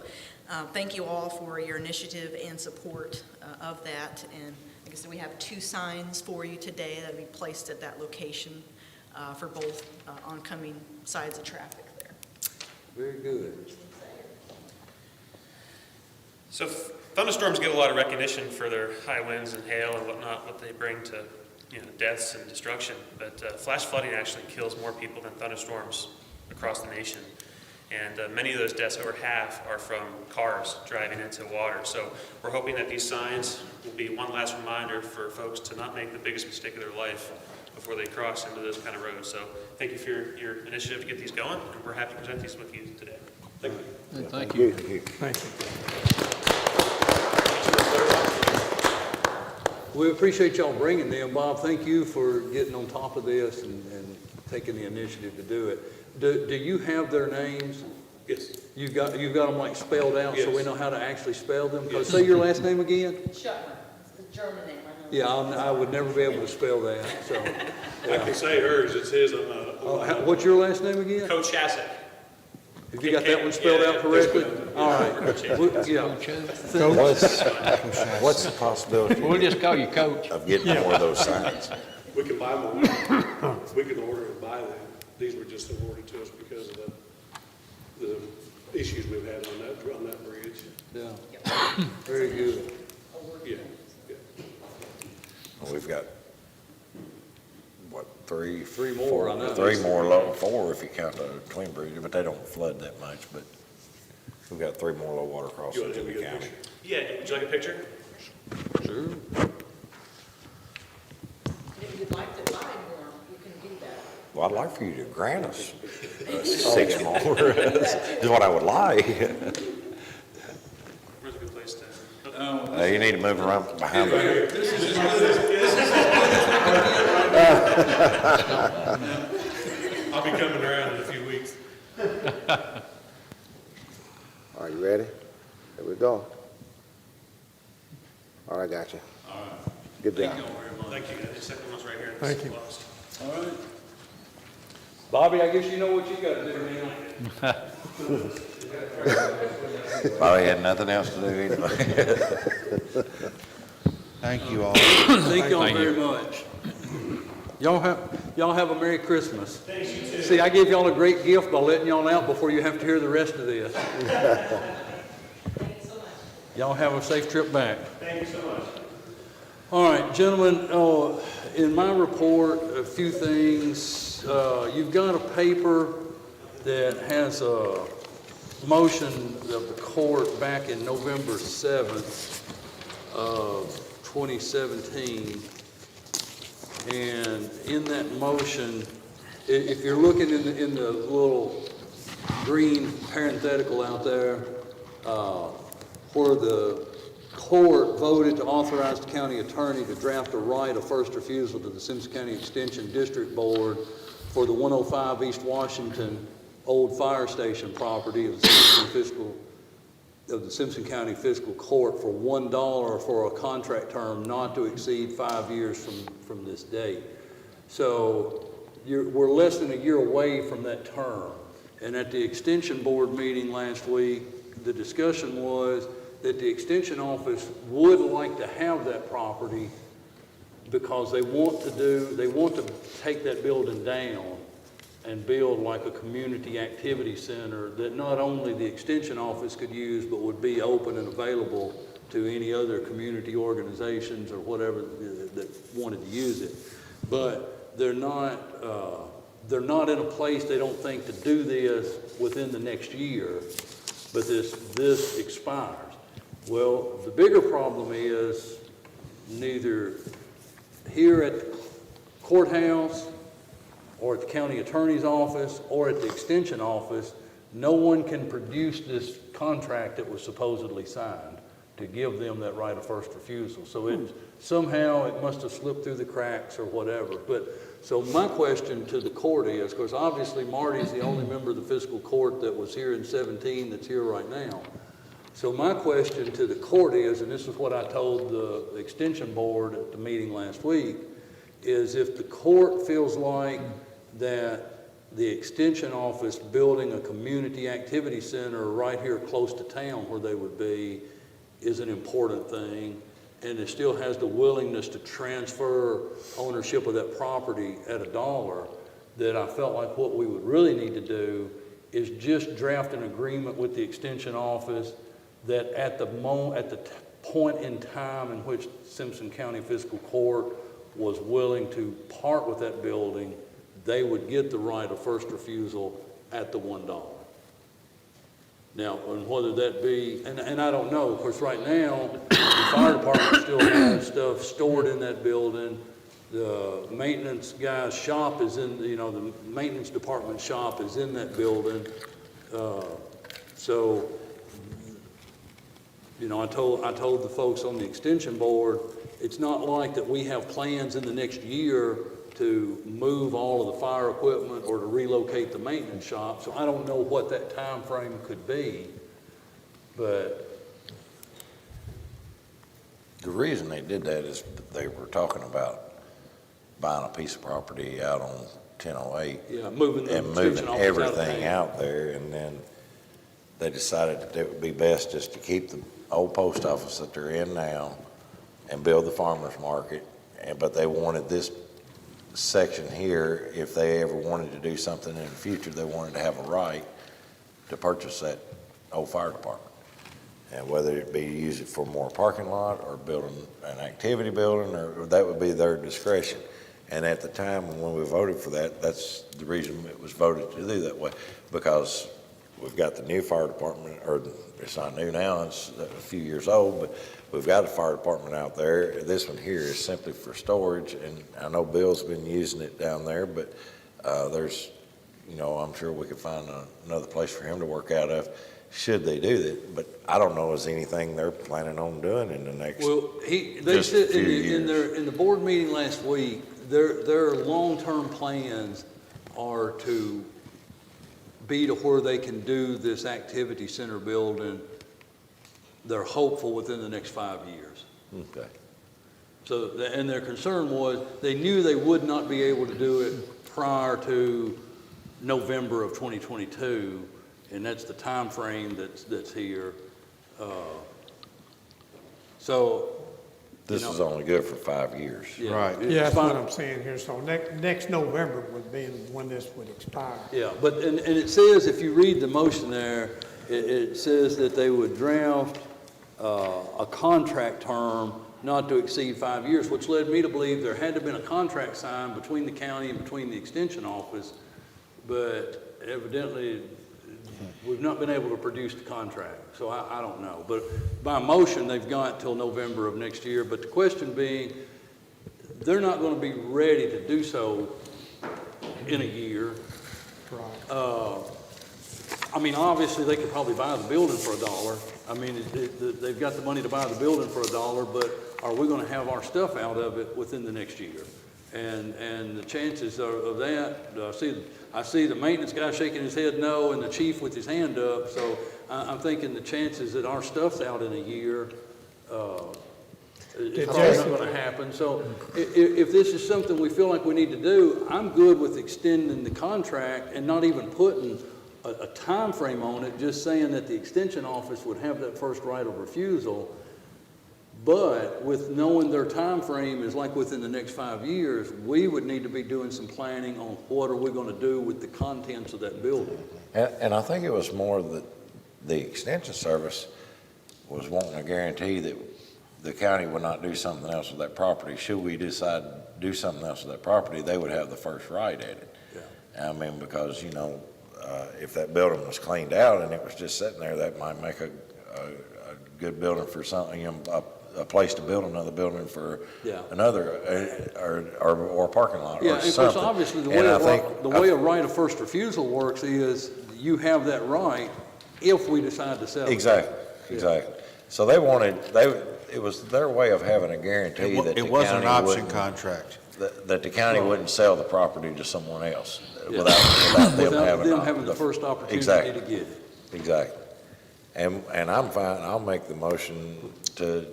thank you all for your initiative and support of that. And like I said, we have 2 signs for you today that will be placed at that location for both oncoming sides of traffic there. Very good. So thunderstorms get a lot of recognition for their high winds and hail and whatnot, what they bring to deaths and destruction, but flash flooding actually kills more people than thunderstorms across the nation. And many of those deaths, over half, are from cars driving into water. So we're hoping that these signs will be one last reminder for folks to not make the biggest mistake of their life before they cross into those kind of roads. So thank you for your initiative to get these going, and we're happy to present these with you today. Thank you. Thank you. Thank you. We appreciate y'all bringing them. Bob, thank you for getting on top of this and taking the initiative to do it. Do you have their names? Yes. You've got them like spelled out so we Yes. know how to actually spell them? Yes. Say your last name again? Shetmer, it's a German name, I know. Yeah, I would never be able to spell that, so. I can say hers, it's his. What's your last name again? Coach Hasek. Have you got that one spelled out correctly? All right. Yeah. What's the possibility We'll just call you Coach. of getting more of those signs? We can buy more. We can order and buy them. These were just awarded to us because of the issues we've had on that bridge. Yeah. Very good. Yeah. We've got, what, three more, I know. 3 more low, 4 if you count the Twin Bridge, but they don't flood that much, but we've got 3 more low water You crossings want to in have the a good county. picture? Yeah, would you like a picture? Sure. If you'd like to buy more, you can do that. Well, I'd like for you to grant us 6 more, is what I would like. Where's a good place to? You need to move around behind the, I'll be coming around in a few weeks. Are you ready? Here we go. All right, got you. All right. Good job. Thank you, guys. The second one's right here. Thank you. All right. Bobby, I guess you know what you got to do now. Probably had nothing else to do anyway. Thank you all. Thank y'all very much. Y'all have a Merry Christmas. Thanks, you too. See, I gave y'all a great gift by letting y'all out before you have to hear the rest of this. Y'all have a safe trip back. Thank you so much. All right, gentlemen, in my report, a few things. You've got a paper that has a motion of the court back in November 7th of 2017. And in that motion, if you're looking in the little green parenthetical out there, where the court voted to authorize the county attorney to draft a right of first refusal to the Simpson County Extension District Board for the 105 East Washington old fire station property of the Simpson County Fiscal Court for $1 for a contract term not to exceed 5 years from this date. So we're less than a year away from that term. And at the Extension Board meeting last week, the discussion was that the Extension Office would like to have that property because they want to take that building down and build like a community activity center that not only the Extension Office could use, but would be open and available to any other community organizations or whatever that wanted to use it. But they're not in a place, they don't think, to do this within the next year, but this expires. Well, the bigger problem is neither here at the courthouse or at the county attorney's office or at the extension office, no one can produce this contract that was supposedly signed to give them that right of first refusal. So somehow it must have slipped through the cracks or whatever. But so my question to the court is, because obviously Marty's the only member of the fiscal court that was here in 17 that's here right now. So my question to the court is, and this is what I told the extension board at the meeting last week, is if the court feels like that the extension office building a community activity center right here close to town where they would be is an important thing, and it still has the willingness to transfer ownership of that property at $1, that I felt like what we would really need to do is just draft an agreement with the extension office that at the point in time in which Simpson County Fiscal Court was willing to part with that building, they would get the right of first refusal at the $1. Now, and whether that be, and I don't know, of course, right now, the fire department still has stuff stored in that building. The maintenance guy's shop is in, the maintenance department shop is in that building. So, I told the folks on the extension board, it's not like that we have plans in the next year to move all of the fire equipment or to relocate the maintenance shop. So I don't know what that time frame could be, but. The reason they did that is they were talking about buying a piece of property out on 1008. Yeah, moving everything out there, and then they decided that it would be best just to keep the old post office that they're in now and build the farmer's market. But they wanted this section here, if they ever wanted to do something in the future, they wanted to have a right to purchase that old fire department. And whether it be use it for more parking lot or building an activity building, or that would be their discretion. And at the time when we voted for that, that's the reason it was voted to do that way, because we've got the new fire department, or it's not new now, it's a few years old, but we've got a fire department out there. This one here is simply for storage, and I know Bill's been using it down there, but there's, I'm sure we could find another place for him to work out of should they do that. But I don't know is anything they're planning on doing in the next They said in the board meeting last week, their long-term plans are to be to where they can do this activity center building. They're hopeful within the next 5 years. Okay. So, and their concern was they knew they would not be able to do it prior to November of 2022, and that's the time frame that's here. So, This is only good for 5 years. yeah. Right. it's Yeah, that's fine. what I'm saying here. So next November would be when this would expire. Yeah, but, and it says, if you read the motion there, it says that they would draft a contract term not to exceed 5 years, which led me to believe there had to have been a contract signed between the county and between the extension office, but evidently, we've not been able to produce the contract, so I don't know. But by motion, they've got till November of next year, but the question being, they're not gonna be ready to do so in a year. Right. I mean, obviously, they could probably buy the building for $1. I mean, they've got the money to buy the building for $1, but are we gonna have our stuff out of it within the next year? And the chances of that, I see the maintenance guy shaking his head no, and the chief with his hand up, so I'm thinking the chances that our stuff's out in a year, it's probably not gonna happen. So if this is something we feel like we need to do, I'm good with extending the contract and not even putting a time frame on it, just saying that the extension office would have that first right of refusal. But with knowing their time frame is like within the next 5 years, we would need to be doing some planning on what are we gonna do with the contents of that building. And I think it was more that the extension service was wanting a guarantee that the county would not do something else with that property. Should we decide to do something else with that property, they would have the first right at it. Yeah. I mean, because, you know, if that building was cleaned out and it was just sitting there, that might make a good building for something, you know, a place to build another building for another, or a parking lot Yeah, or and of something. course, obviously, the And way a right of first refusal works is you have that right if we decide to sell it. Exactly, exactly. So they wanted, it was their way of having a guarantee that the county It wasn't an option wouldn't, contract. that the county wouldn't sell the property to someone else without them having the first opportunity Exactly. to get it. Exactly. And I'm fine, I'll make the motion to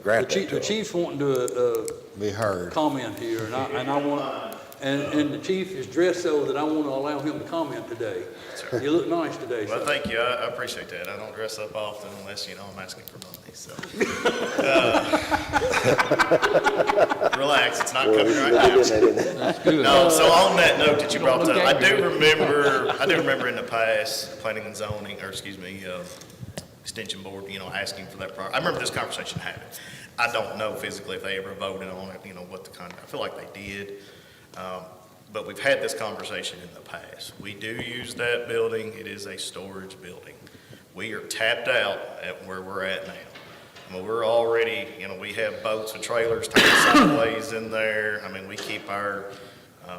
grant that to The them. chief's wanting to, Be heard. comment here, and I want, and the chief is dressed so that I want to allow him to comment today. You look nice today, Well, sir. thank you. I appreciate that. I don't dress up often unless, you know, I'm asking for money, so. Relax, it's not coming right now. That's good. No, so on that note that you brought up, I do remember in the past, planning and zoning, or excuse me, extension board, you know, asking for that I remember this conversation happened. I don't know physically if they ever voted on it, you know, what the I feel like they did. But we've had this conversation in the past. We do use that building. It is a storage building. We are tapped out at where we're at now. I mean, we're already, you know, we have boats and trailers turned sideways in there. I mean, we keep our,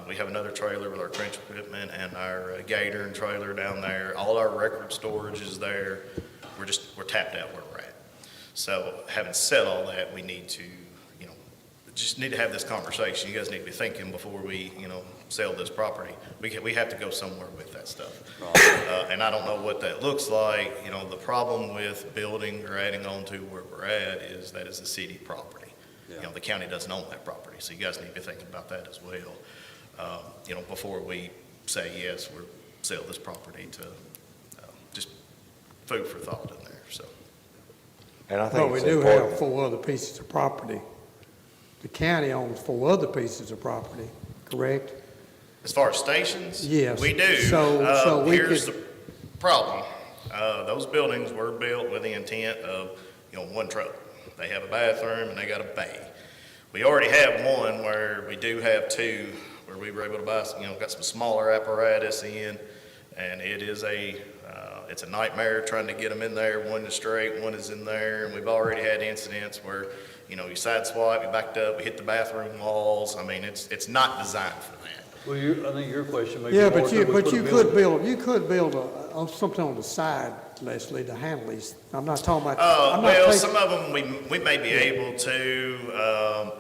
we have another trailer with our trench equipment and our gator and trailer down there. All our record storage is there. We're tapped out where we're at. So having said all that, we need to, you know, just need to have this conversation. You guys need to be thinking before we, you know, sell this property. We have to go somewhere with that stuff. And I don't know what that looks like. You know, the problem with building or adding on to where we're at is that is a city property. You know, the county doesn't own that property. So you guys need to be thinking about that as well. You know, before we say, yes, we'll sell this property to, just food for thought in there, so. And I But think we it's do important. have 4 other pieces of property. The county owns 4 other pieces of property, correct? As far as stations? Yes. We do. So we Here's could- the problem. Those buildings were built with the intent of, you know, one truck. They have a bathroom and they got a bay. We already have one where we do have 2, where we were able to buy, you know, got some smaller apparatus in, and it is it's a nightmare trying to get them in there. One is straight, one is in there, and we've already had incidents where, you know, you sideswipe, you backed up, we hit the bathroom walls. I mean, it's not designed for that. Well, I think your question may be Yeah, more, but could we put a you could build something on the side, Leslie, to handle these. I'm not talking about. I'm not Well, taking- some of them we may be able to,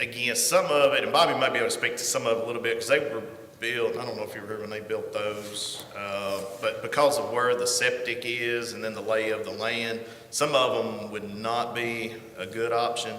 again, some of it, and Bobby might be able to speak to some of it a little bit, because they were built, I don't know if you remember when they built those, but because of where the septic is and then the lay of the land, some of them would not be a good option.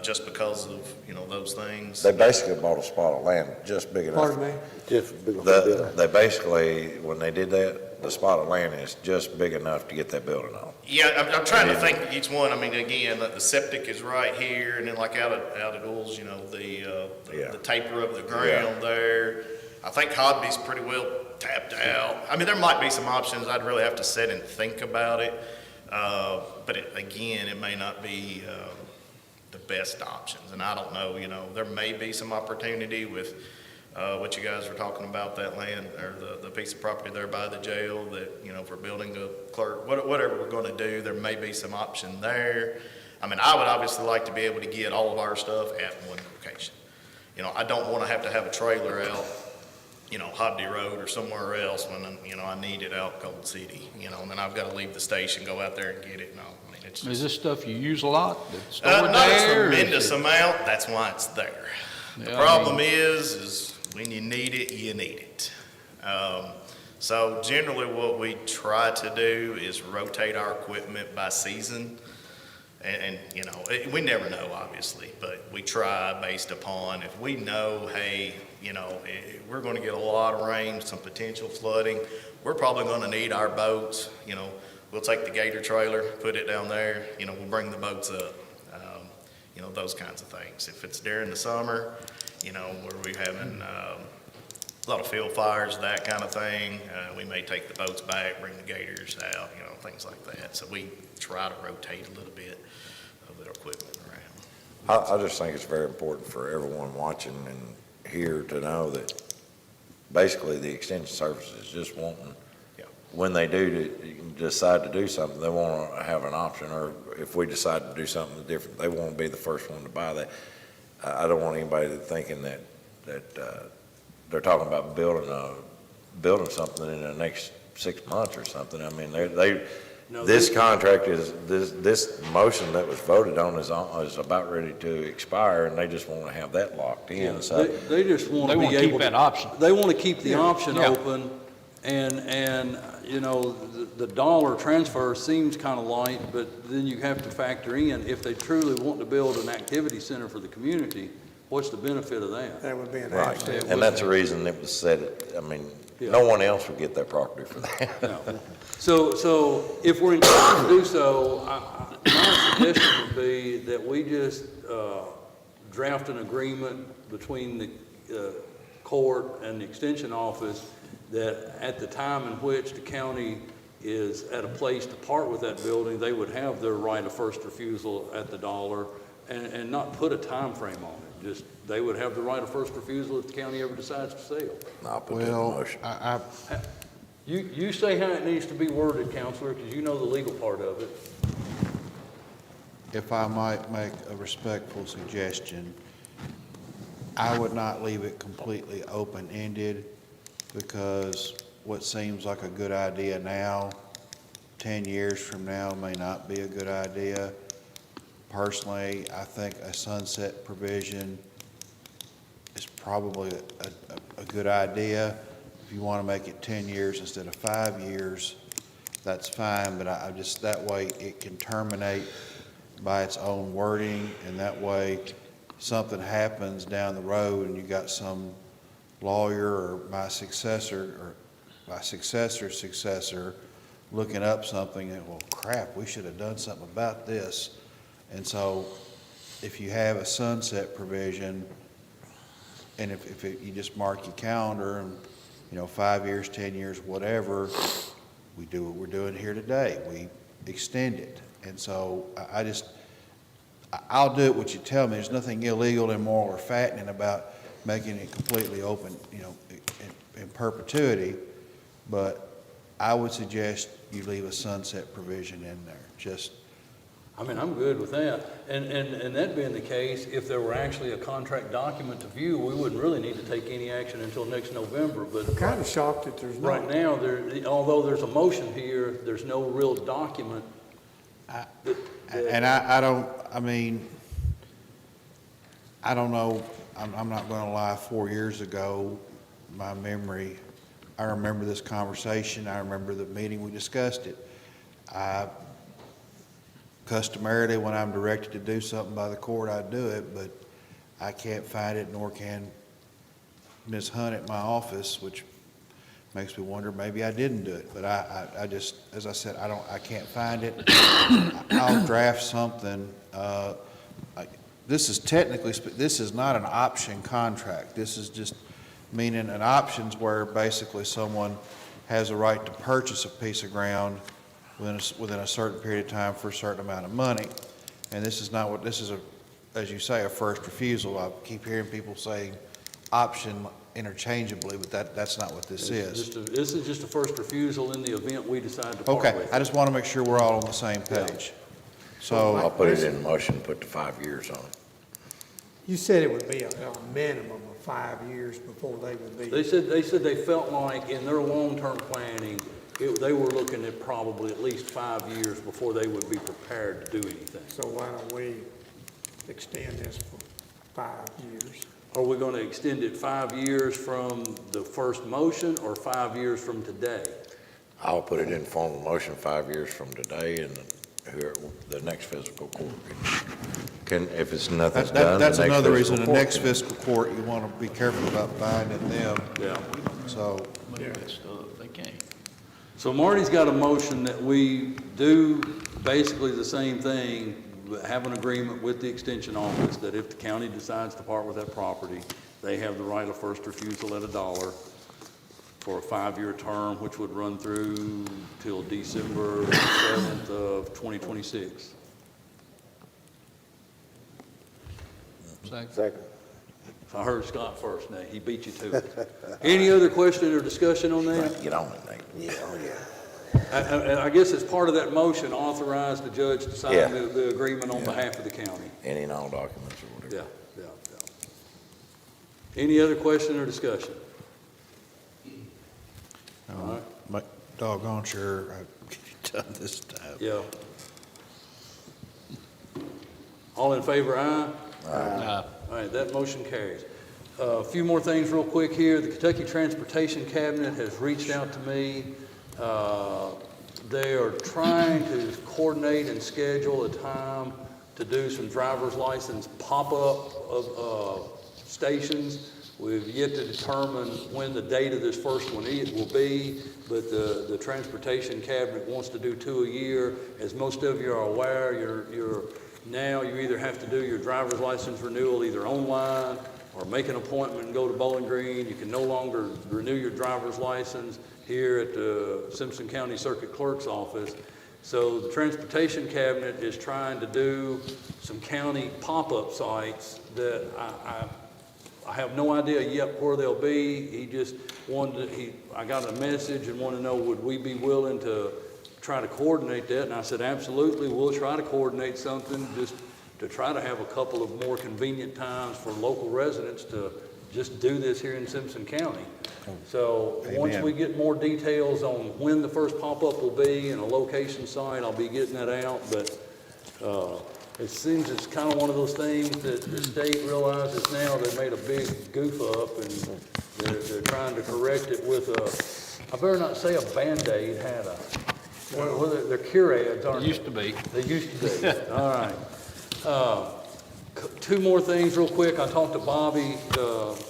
just because of, those things. They basically bought a spot of land just big enough. Pardon me? Just big enough to build. They basically, when they did that, the spot of land is just big enough to get that building on. Yeah, I'm trying to think of each one. I mean, again, the septic is right here, and then like out at Oils, the taper of the ground there. I think Hodby's pretty well tapped out. I mean, there might be some options. I'd really have to sit and think about it. But again, it may not be the best options. And I don't know, there may be some opportunity with what you guys were talking about, that land or the piece of property there by the jail that, if we're building a clerk, whatever we're going to do, there may be some option there. I mean, I would obviously like to be able to get all of our stuff at one location. I don't want to have a trailer out, Hobby Road or somewhere else when, I need it out Cold City, and then I've got to leave the station, go out there and get it. No, I mean, it's just. Is this stuff you use a lot? That's stored Not a there, or is tremendous it- amount, that's why it's there. The Yeah, I problem mean- is when you need it, you need it. So generally what we try to do is rotate our equipment by season. And we never know, obviously, but we try based upon if we know, hey, we're going to get a lot of rain, some potential flooding, we're probably going to need our boats. We'll take the gator trailer, put it down there, we'll bring the boats up. Those kinds of things. If it's during the summer, where we're having a lot of field fires, that kind of thing, we may take the boats back, bring the gators out, things like that. So we try to rotate a little bit of their equipment around. I just think it's very important for everyone watching and here to know that basically the extension service is just wanting, when they do decide to do something, they want to have an option, or if we decide to do something different, they want to be the first one to buy that. I don't want anybody thinking that they're talking about building something in the next 6 months or something. I mean, this contract is, this motion that was voted on is about ready to expire, and they just want to have that locked in. So They just want to be able to. keep that option. They want to keep the option Yeah. open, and the dollar transfer seems kind of light, but then you have to factor in, if they truly want to build an activity center for the community, what's the benefit of that? That would be an right, asset. and that's the reason it was said. I mean, Yeah. no one else would get that property for that. No. So if we're inclined to do so, my suggestion would be that we just draft an agreement between the court and the extension office that at the time in which the county is at a place to part with that building, they would have their right of first refusal at the dollar, and not put a time frame on it. Just, they would have the right of first refusal if the county ever decides to sell. I'll put that in motion. You say how it needs to be worded, Counselor, because you know the legal part of it. If I might make a respectful suggestion, I would not leave it completely open-ended, because what seems like a good idea now, 10 years from now may not be a good idea. Personally, I think a sunset provision is probably a good idea. If you want to make it 10 years instead of 5 years, that's fine, but I just, that way it can terminate by its own wording, and that way something happens down the road and you got some lawyer or my successor's successor looking up something and, well, crap, we should have done something about this. And so if you have a sunset provision, and if you just mark your calendar and, 5 years, 10 years, whatever, we do what we're doing here today. We extend it. And so I'll do what you tell me. There's nothing illegal, immoral, or fattening about making it completely open, in perpetuity. But I would suggest you leave a sunset provision in there. I'm good with that. And that being the case, if there were actually a contract document to view, we wouldn't really need to take any action until next November. But I'm kind of shocked that there's not. right now, although there's a motion here, there's no real document. I don't know, I'm not going to lie, 4 years ago, my memory, I remember this conversation, I remember the meeting, we discussed it. customarily, when I'm directed to do something by the court, I do it, but I can't find it, nor can Ms. Hunt at my office, which makes me wonder, maybe I didn't do it. But I just, as I said, I can't find it. I'll draft something. This is technically, this is not an option contract. This is just meaning an option's where basically someone has a right to purchase a piece of ground within a certain period of time for a certain amount of money. And this is not what, this is as you say, a first refusal. I keep hearing people saying option interchangeably, but that's not what this is. This is just a first refusal in the event we decide to part Okay, with it. I just want to make sure we're all on the same page. I'll So, put it in motion, put the 5 years on it. You said it would be a minimum of 5 years before they would be. They said they felt like in their long-term planning, they were looking at probably at least 5 years before they would be prepared to do anything. So why don't we extend this for 5 years? Are we going to extend it 5 years from the first motion or 5 years from today? I'll put it in formal motion 5 years from today, and the next fiscal court can, if it's nothing's done. that's the next another fiscal reason, the court next can- fiscal court, you want to be careful about binding them. Yeah. So, They can't. So Marty's got a motion that we do basically the same thing, but have an agreement with the extension office that if the county decides to part with that property, they have the right of first refusal at $1 for a 5-year term, which would run through till December 7th of 2026. Second. I heard Scott first, Nate. He beat you to it. Any other question or discussion on that? Get on it, Nate. Yeah, oh, yeah. I guess as part of that motion, authorize the judge to sign Yeah. the agreement on behalf of the county. Any and all documents or whatever. Yeah. Any other question or discussion? All right. my doggone sure I get it done this time. Yeah. All in favor, aye? Aye. All right, that motion carries. A few more things real quick here. The Kentucky Transportation Cabinet has reached out to me. They are trying to coordinate and schedule a time to do some driver's license pop-up of stations. We've yet to determine when the date of this first one will be, but the Transportation Cabinet wants to do 2 a year. As most of you are aware, now you either have to do your driver's license renewal either online or make an appointment and go to Bowling Green. You can no longer renew your driver's license here at the Simpson County Circuit Clerk's office. So the Transportation Cabinet is trying to do some county pop-up sites that I have no idea yet where they'll be. He just wanted I got a message and wanted to know, would we be willing to try to coordinate that? And I said, absolutely, we'll try to coordinate something just to try to have a couple of more convenient times for local residents to just do this here in Simpson County. So once Amen. we get more details on when the first pop-up will be and a location site, I'll be getting that out. But it seems it's kind of one of those things that the state realizes now they made a big goof up, and they're trying to correct it with I better not say a Band-Aid, had a, well, they're cure ads, aren't they? Used to be. They used to be. All right. Two more things real quick. I talked to Bobby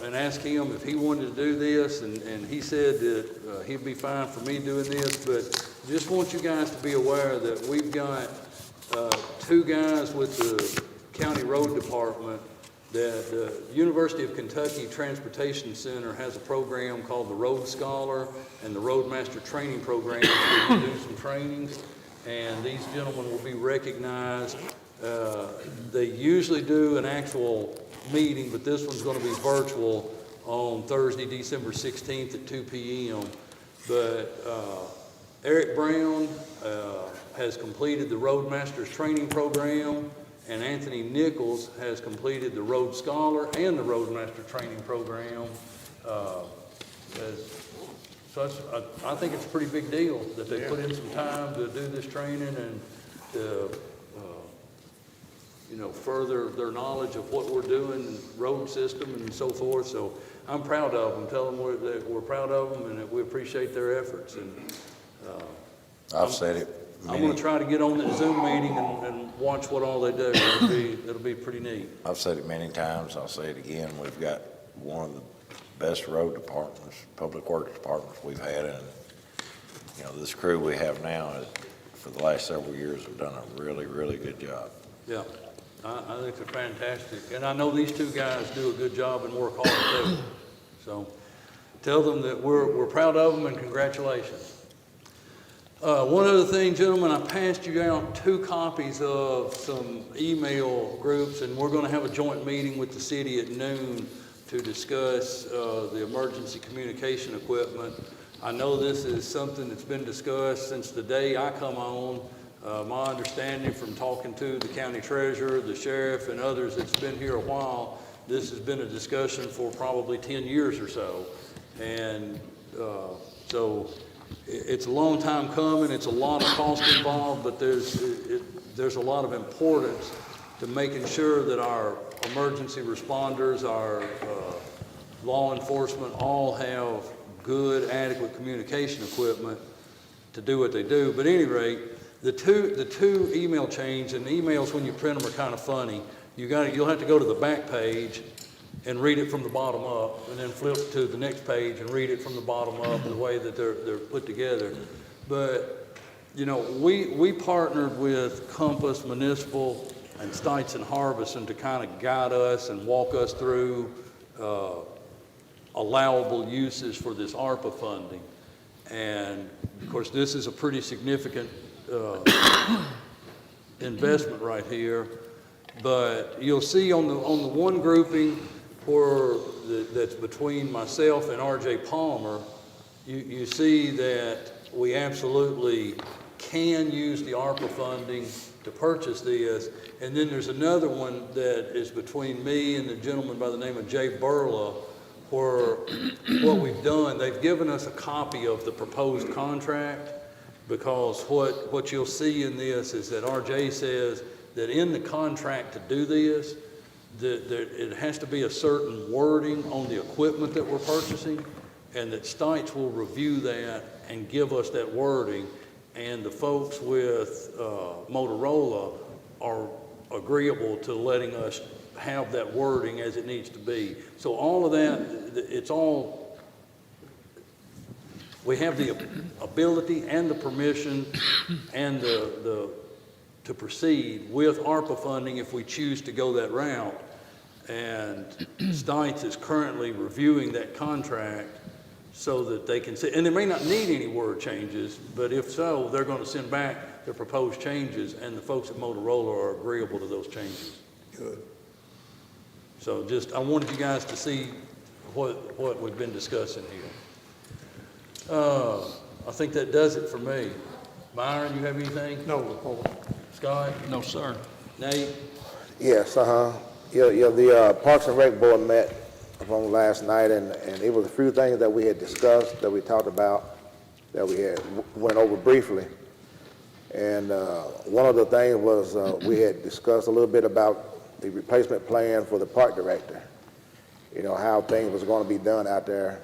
and asked him if he wanted to do this, and he said that he'd be fine for me doing this, but just want you guys to be aware that we've got 2 guys with the county road department that the University of Kentucky Transportation Center has a program called the Road Scholar and the Roadmaster Training Program. We do some trainings, and these gentlemen will be recognized. They usually do an actual meeting, but this one's going to be virtual on Thursday, December 16th at 2 p.m. But Eric Brown has completed the Roadmasters Training Program, and Anthony Nichols has completed the Road Scholar and the Roadmaster Training Program. I think it's a pretty big deal that they put in some time to do this training and to further their knowledge of what we're doing, and road system and so forth. So I'm proud of them. Tell them that we're proud of them and that we appreciate their efforts. And I've said it I'm gonna try to get on that Zoom meeting and watch what all they do. It'll be pretty neat. I've said it many times, I'll say it again, we've got one of the best road departments, public works departments we've had, and, you know, this crew we have now, for the last several years, have done a really, really good job. Yeah, I think they're fantastic. And I know these two guys do a good job and work hard too. So tell them that we're proud of them and congratulations. One other thing, gentlemen, I passed you out 2 copies of some email groups, and we're going to have a joint meeting with the city at noon to discuss the emergency communication equipment. I know this is something that's been discussed since the day I come on. My understanding from talking to the county treasurer, the sheriff, and others that's been here a while, this has been a discussion for probably 10 years or so. And so it's a long time coming. It's a lot of cost involved, but there's a lot of importance to making sure that our emergency responders, our law enforcement, all have good, adequate communication equipment to do what they do. But at any rate, the two email chains, and emails when you print them are kind of funny. You'll have to go to the back page and read it from the bottom up, and then flip to the next page and read it from the bottom up, the way that they're put together. But you know, we partnered with Compass Municipal and Stites and Harbison to kind of guide us and walk us through allowable uses for this ARPA funding. And of course, this is a pretty significant investment right here. But you'll see on the one grouping that's between myself and R.J. Palmer, you see that we absolutely can use the ARPA funding to purchase this. And then there's another one that is between me and the gentleman by the name of Jay Burla, where what we've done, they've given us a copy of the proposed contract, because what you'll see in this is that R.J. says that in the contract to do this, it has to be a certain wording on the equipment that we're purchasing, and that Stites will review that and give us that wording, and the folks with Motorola are agreeable to letting us have that wording as it needs to be. So all of that, we have the ability and the permission and to proceed with ARPA funding if we choose to go that route. And Stites is currently reviewing that contract so that they can see, and they may not need any word changes, but if so, they're going to send back their proposed changes, and the folks at Motorola are agreeable to those changes. Good. So I wanted you guys to see what we've been discussing here. I think that does it for me. Myron, you have anything? No report. Scott? No, sir. Nate? Yes, the Parks and Rec Board met on last night, and it was a few things that we had discussed, that we talked about, that we had went over briefly. And one of the things was we had discussed a little bit about the replacement plan for the park director. You know, how things was going to be done out there,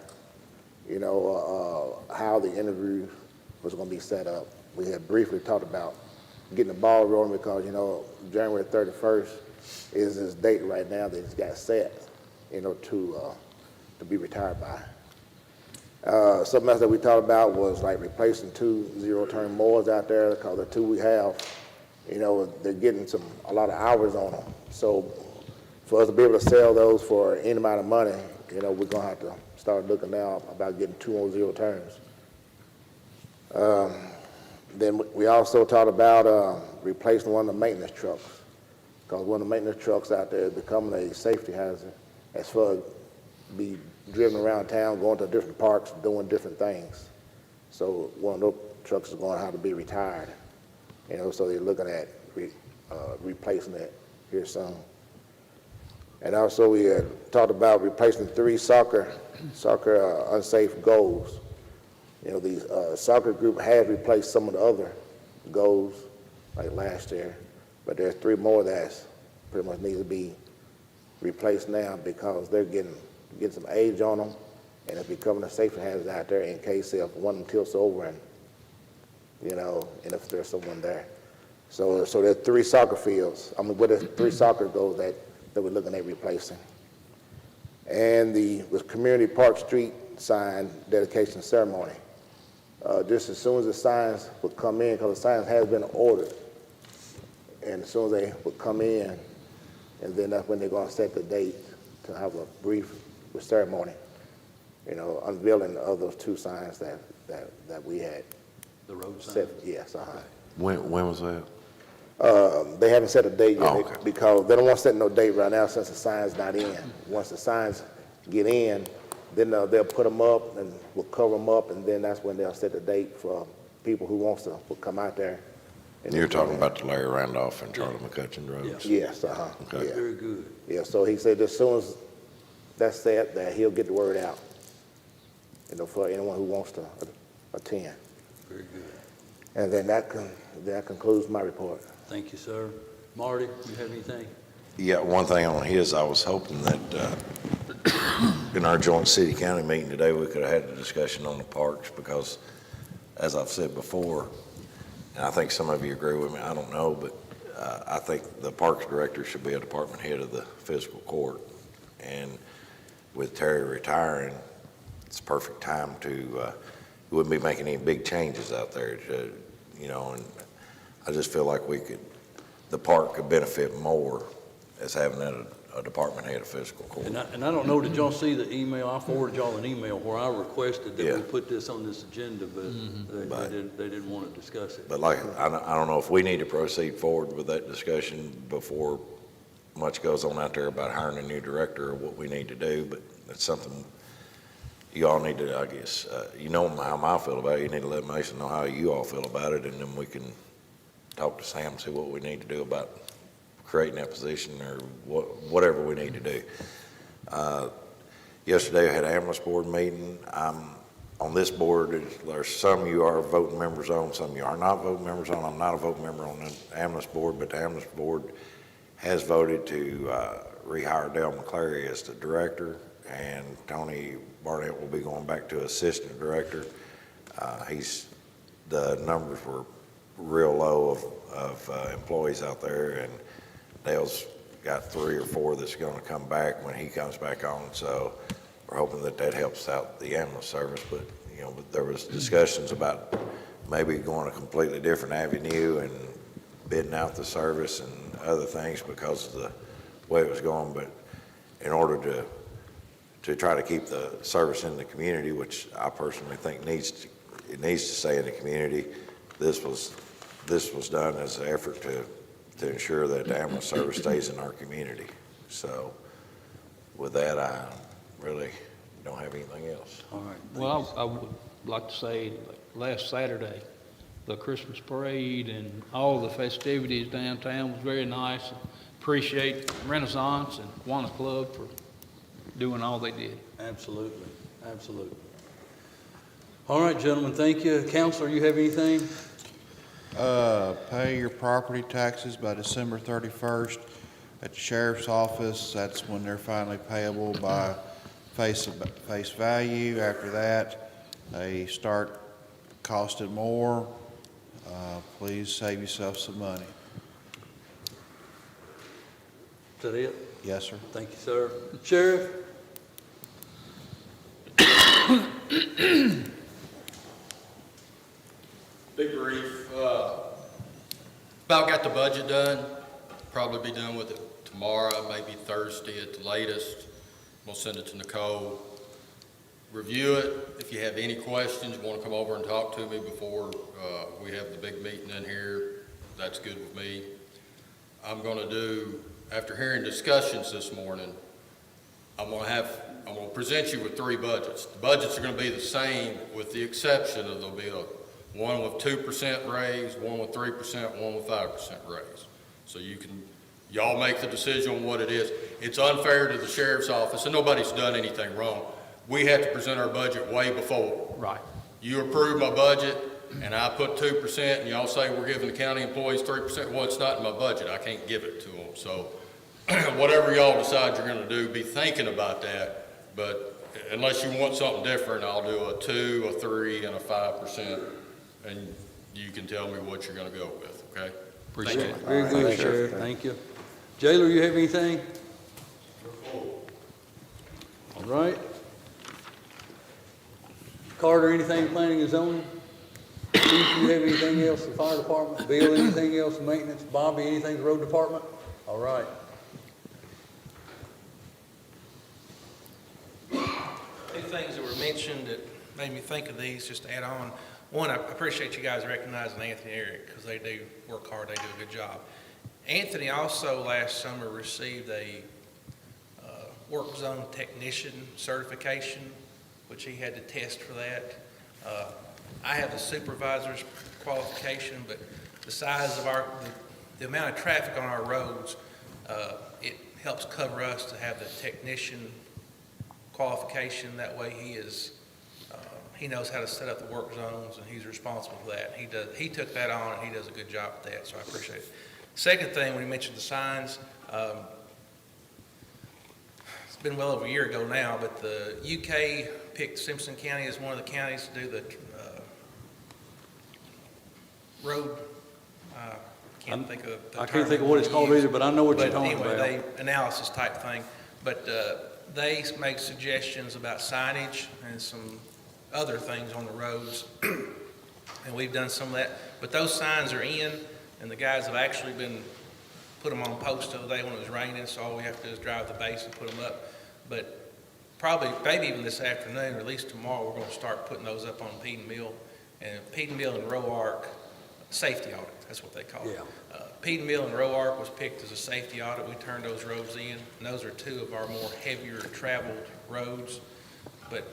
you know, how the interview was going to be set up. We had briefly talked about getting the ball rolling, because, you know, January 31st is this date right now that it's got set, you know, to be retired by. Something else that we talked about was like replacing 2 zero-turn mowers out there, because the 2 we have, you know, they're getting a lot of hours on them. So for us to be able to sell those for any amount of money, you know, we're gonna have to start looking now about getting 2 more zero-turns. Then we also talked about replacing one of the maintenance trucks, because one of the maintenance trucks out there is becoming a safety hazard as far as be driven around town, going to different parks, doing different things. So one of those trucks is going to have to be retired, you know, so they're looking at replacing it here soon. And also we had talked about replacing 3 soccer unsafe goals. You know, the soccer group has replaced some of the other goals, like last year, but there's 3 more that's pretty much need to be replaced now, because they're getting some age on them, and it's becoming a safety hazard out there in case if one of them tilts over and, you know, and if there's someone there. So there are 3 soccer fields, there's 3 soccer goals that we're looking at replacing. And the Community Park Street sign dedication ceremony. Just as soon as the signs would come in, because the signs has been ordered, and as soon as they would come in, and then that's when they're going to set the date to have a brief ceremony, you know, unveiling of those 2 signs that we had. The road sign? Set, yes, When was that? They haven't set a date yet, Oh, okay. because they don't want to set no date right now since the sign's not in. Once the signs get in, then they'll put them up and we'll cover them up, and then that's when they'll set the date for people who wants to will come out there. And You're talking about the Larry Randolph and Charlie McCutcheon roads? Yes, Okay. yeah. Very good. Yeah, so he said as soon as that's set, that he'll get the word out, you know, for anyone who wants to attend. Very good. And then that concludes my report. Thank you, sir. Marty, you have anything? Yeah, one thing on his, I was hoping that in our joint city-county meeting today, we could have had a discussion on the parks, because as I've said before, and I think some of you agree with me, I don't know, but I think the parks director should be a department head of the fiscal court. And with Terry retiring, it's a perfect time to, we wouldn't be making any big changes out there, you know, and I just feel like the park could benefit more as having a department head of fiscal court. And I don't know, did y'all see the email? I forwarded y'all an email where I requested that Yeah. we put this on this agenda, but they didn't want to discuss it. But like, I don't know if we need to proceed forward with that discussion before much goes on out there about hiring a new director or what we need to do, but that's something you all need to, I guess, you know how I feel about it. You need to let Mason know how you all feel about it, and then we can talk to Sam, see what we need to do about creating that position or whatever we need to do. Yesterday I had an ambulance board meeting. On this board, there's some you are voting members on, some you are not voting members on. I'm not a voting member on the ambulance board, but the ambulance board has voted to rehire Dale McClary as the director, and Tony Barnett will be going back to assistant director. The numbers were real low of employees out there, and Dale's got 3 or 4 that's going to come back when he comes back on, so we're hoping that helps out the ambulance service. But you know, there was discussions about maybe going a completely different avenue and bidding out the service and other things because of the way it was going. But in order to try to keep the service in the community, which I personally think needs to stay in the community, this was done as an effort to ensure that the ambulance service stays in our community. So with that, I really don't have anything else. All right. Well, I would like to say, last Saturday, the Christmas parade and all the festivities downtown was very nice. Appreciate Renaissance and Kiwanis Club for doing all they did. Absolutely, absolutely. All right, gentlemen, thank you. Counselor, you have anything? Pay your property taxes by December 31st at the sheriff's office. That's when they're finally payable by face value. After that, they start costing more. Please save yourself some money. Is that it? Yes, sir. Thank you, sir. Sheriff? Big brief. About got the budget done. Probably be done with it tomorrow, maybe Thursday at the latest. We'll send it to Nicole. Review it. If you have any questions, want to come over and talk to me before we have the big meeting in here, that's good with me. I'm going to do, after hearing discussions this morning, I'm going to present you with 3 budgets. The budgets are going to be the same with the exception of there'll be one with 2% raise, one with 3%, one with 5% raise. So y'all make the decision on what it is. It's unfair to the sheriff's office, and nobody's done anything wrong. We have to present our budget way before. Right. You approve my budget, and I put 2%, and y'all say we're giving the county employees 3%. Well, it's not in my budget. I can't give it to them. So whatever y'all decide you're gonna do, be thinking about that. But unless you want something different, I'll do a 2%, a 3%, and a 5%. And you can tell me what you're gonna go with, okay? Appreciate it. Thank Very All right, good, thank you. Sheriff. Thank you. Jailer, you have anything? All right. Carter, anything planning and zoning? Chief, you have anything else, the fire department? Bill, anything else, maintenance? Bobby, anything, the road department? All right. Two things that were mentioned that made me think of these, just to add on. One, I appreciate you guys recognizing Anthony and Eric, because they do work hard, they do a good job. Anthony also last summer received a work zone technician certification, which he had to test for that. I have the supervisor's qualification, but the size of the amount of traffic on our roads, it helps cover us to have the technician qualification. That way he knows how to set up the work zones, and he's responsible for that. He took that on, and he does a good job with that, so I appreciate it. Second thing, when you mentioned the signs, it's been well over a year ago now, but the UK picked Simpson County as one of the counties to do the road, can't think of the I can't term think of what it's called used. either, but I know what you're But talking anyway, about. analysis type thing. But they make suggestions about signage and some other things on the roads, and we've done some of that. But those signs are in, and the guys have actually put them on posts the other day when it was raining, so all we have to do is drive the base and put them up. But probably, maybe even this afternoon, or at least tomorrow, we're going to start putting those up on Peden Mill. And Peden Mill and Row Arc, safety audit, that's what they call it. Yeah. Peden Mill and Row Arc was picked as a safety audit. We turned those roads in, and those are two of our more heavier traveled roads. But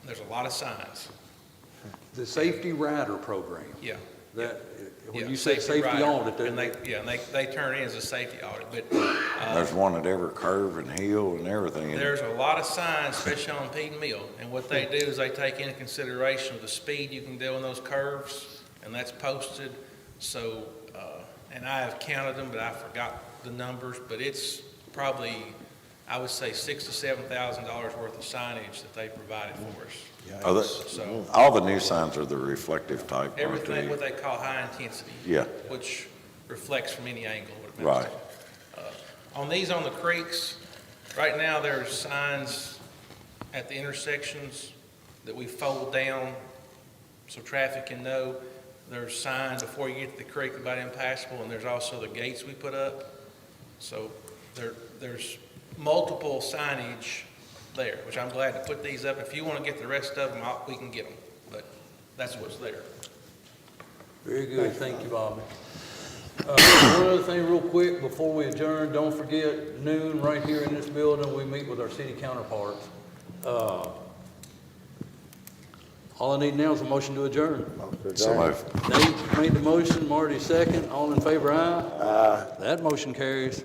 there's a lot of signs. The Safety Rider Program. Yeah. That, when Yeah, you say safety rider. audit, And they turn it in as a safety audit, but There's one at every curve and hill and everything. there's a lot of signs, especially on Peden Mill. And what they do is they take into consideration the speed you can do on those curves, and that's posted. So, and I have counted them, but I forgot the numbers, but it's probably, I would say, $6,000 to $7,000 worth of signage that they provided for us. Oh, all the new signs are the reflective type, aren't Everything they? what they call high intensity. Yeah. Which reflects from any angle. what it Right. makes. On these on the creeks, right now there's signs at the intersections that we fold down so traffic can know. There's signs before you get to the creek about impassable, and there's also the gates we put up. So there's multiple signage there, which I'm glad to put these up. If you want to get the rest of them, we can get them, but that's what's there. Very good, thank you, Bobby. One other thing real quick before we adjourn, don't forget noon right here in this building, we meet with our city counterparts. All I need now is a motion to adjourn. So moved. Nate made the motion, Marty second, all in favor, aye? Aye. That motion carries.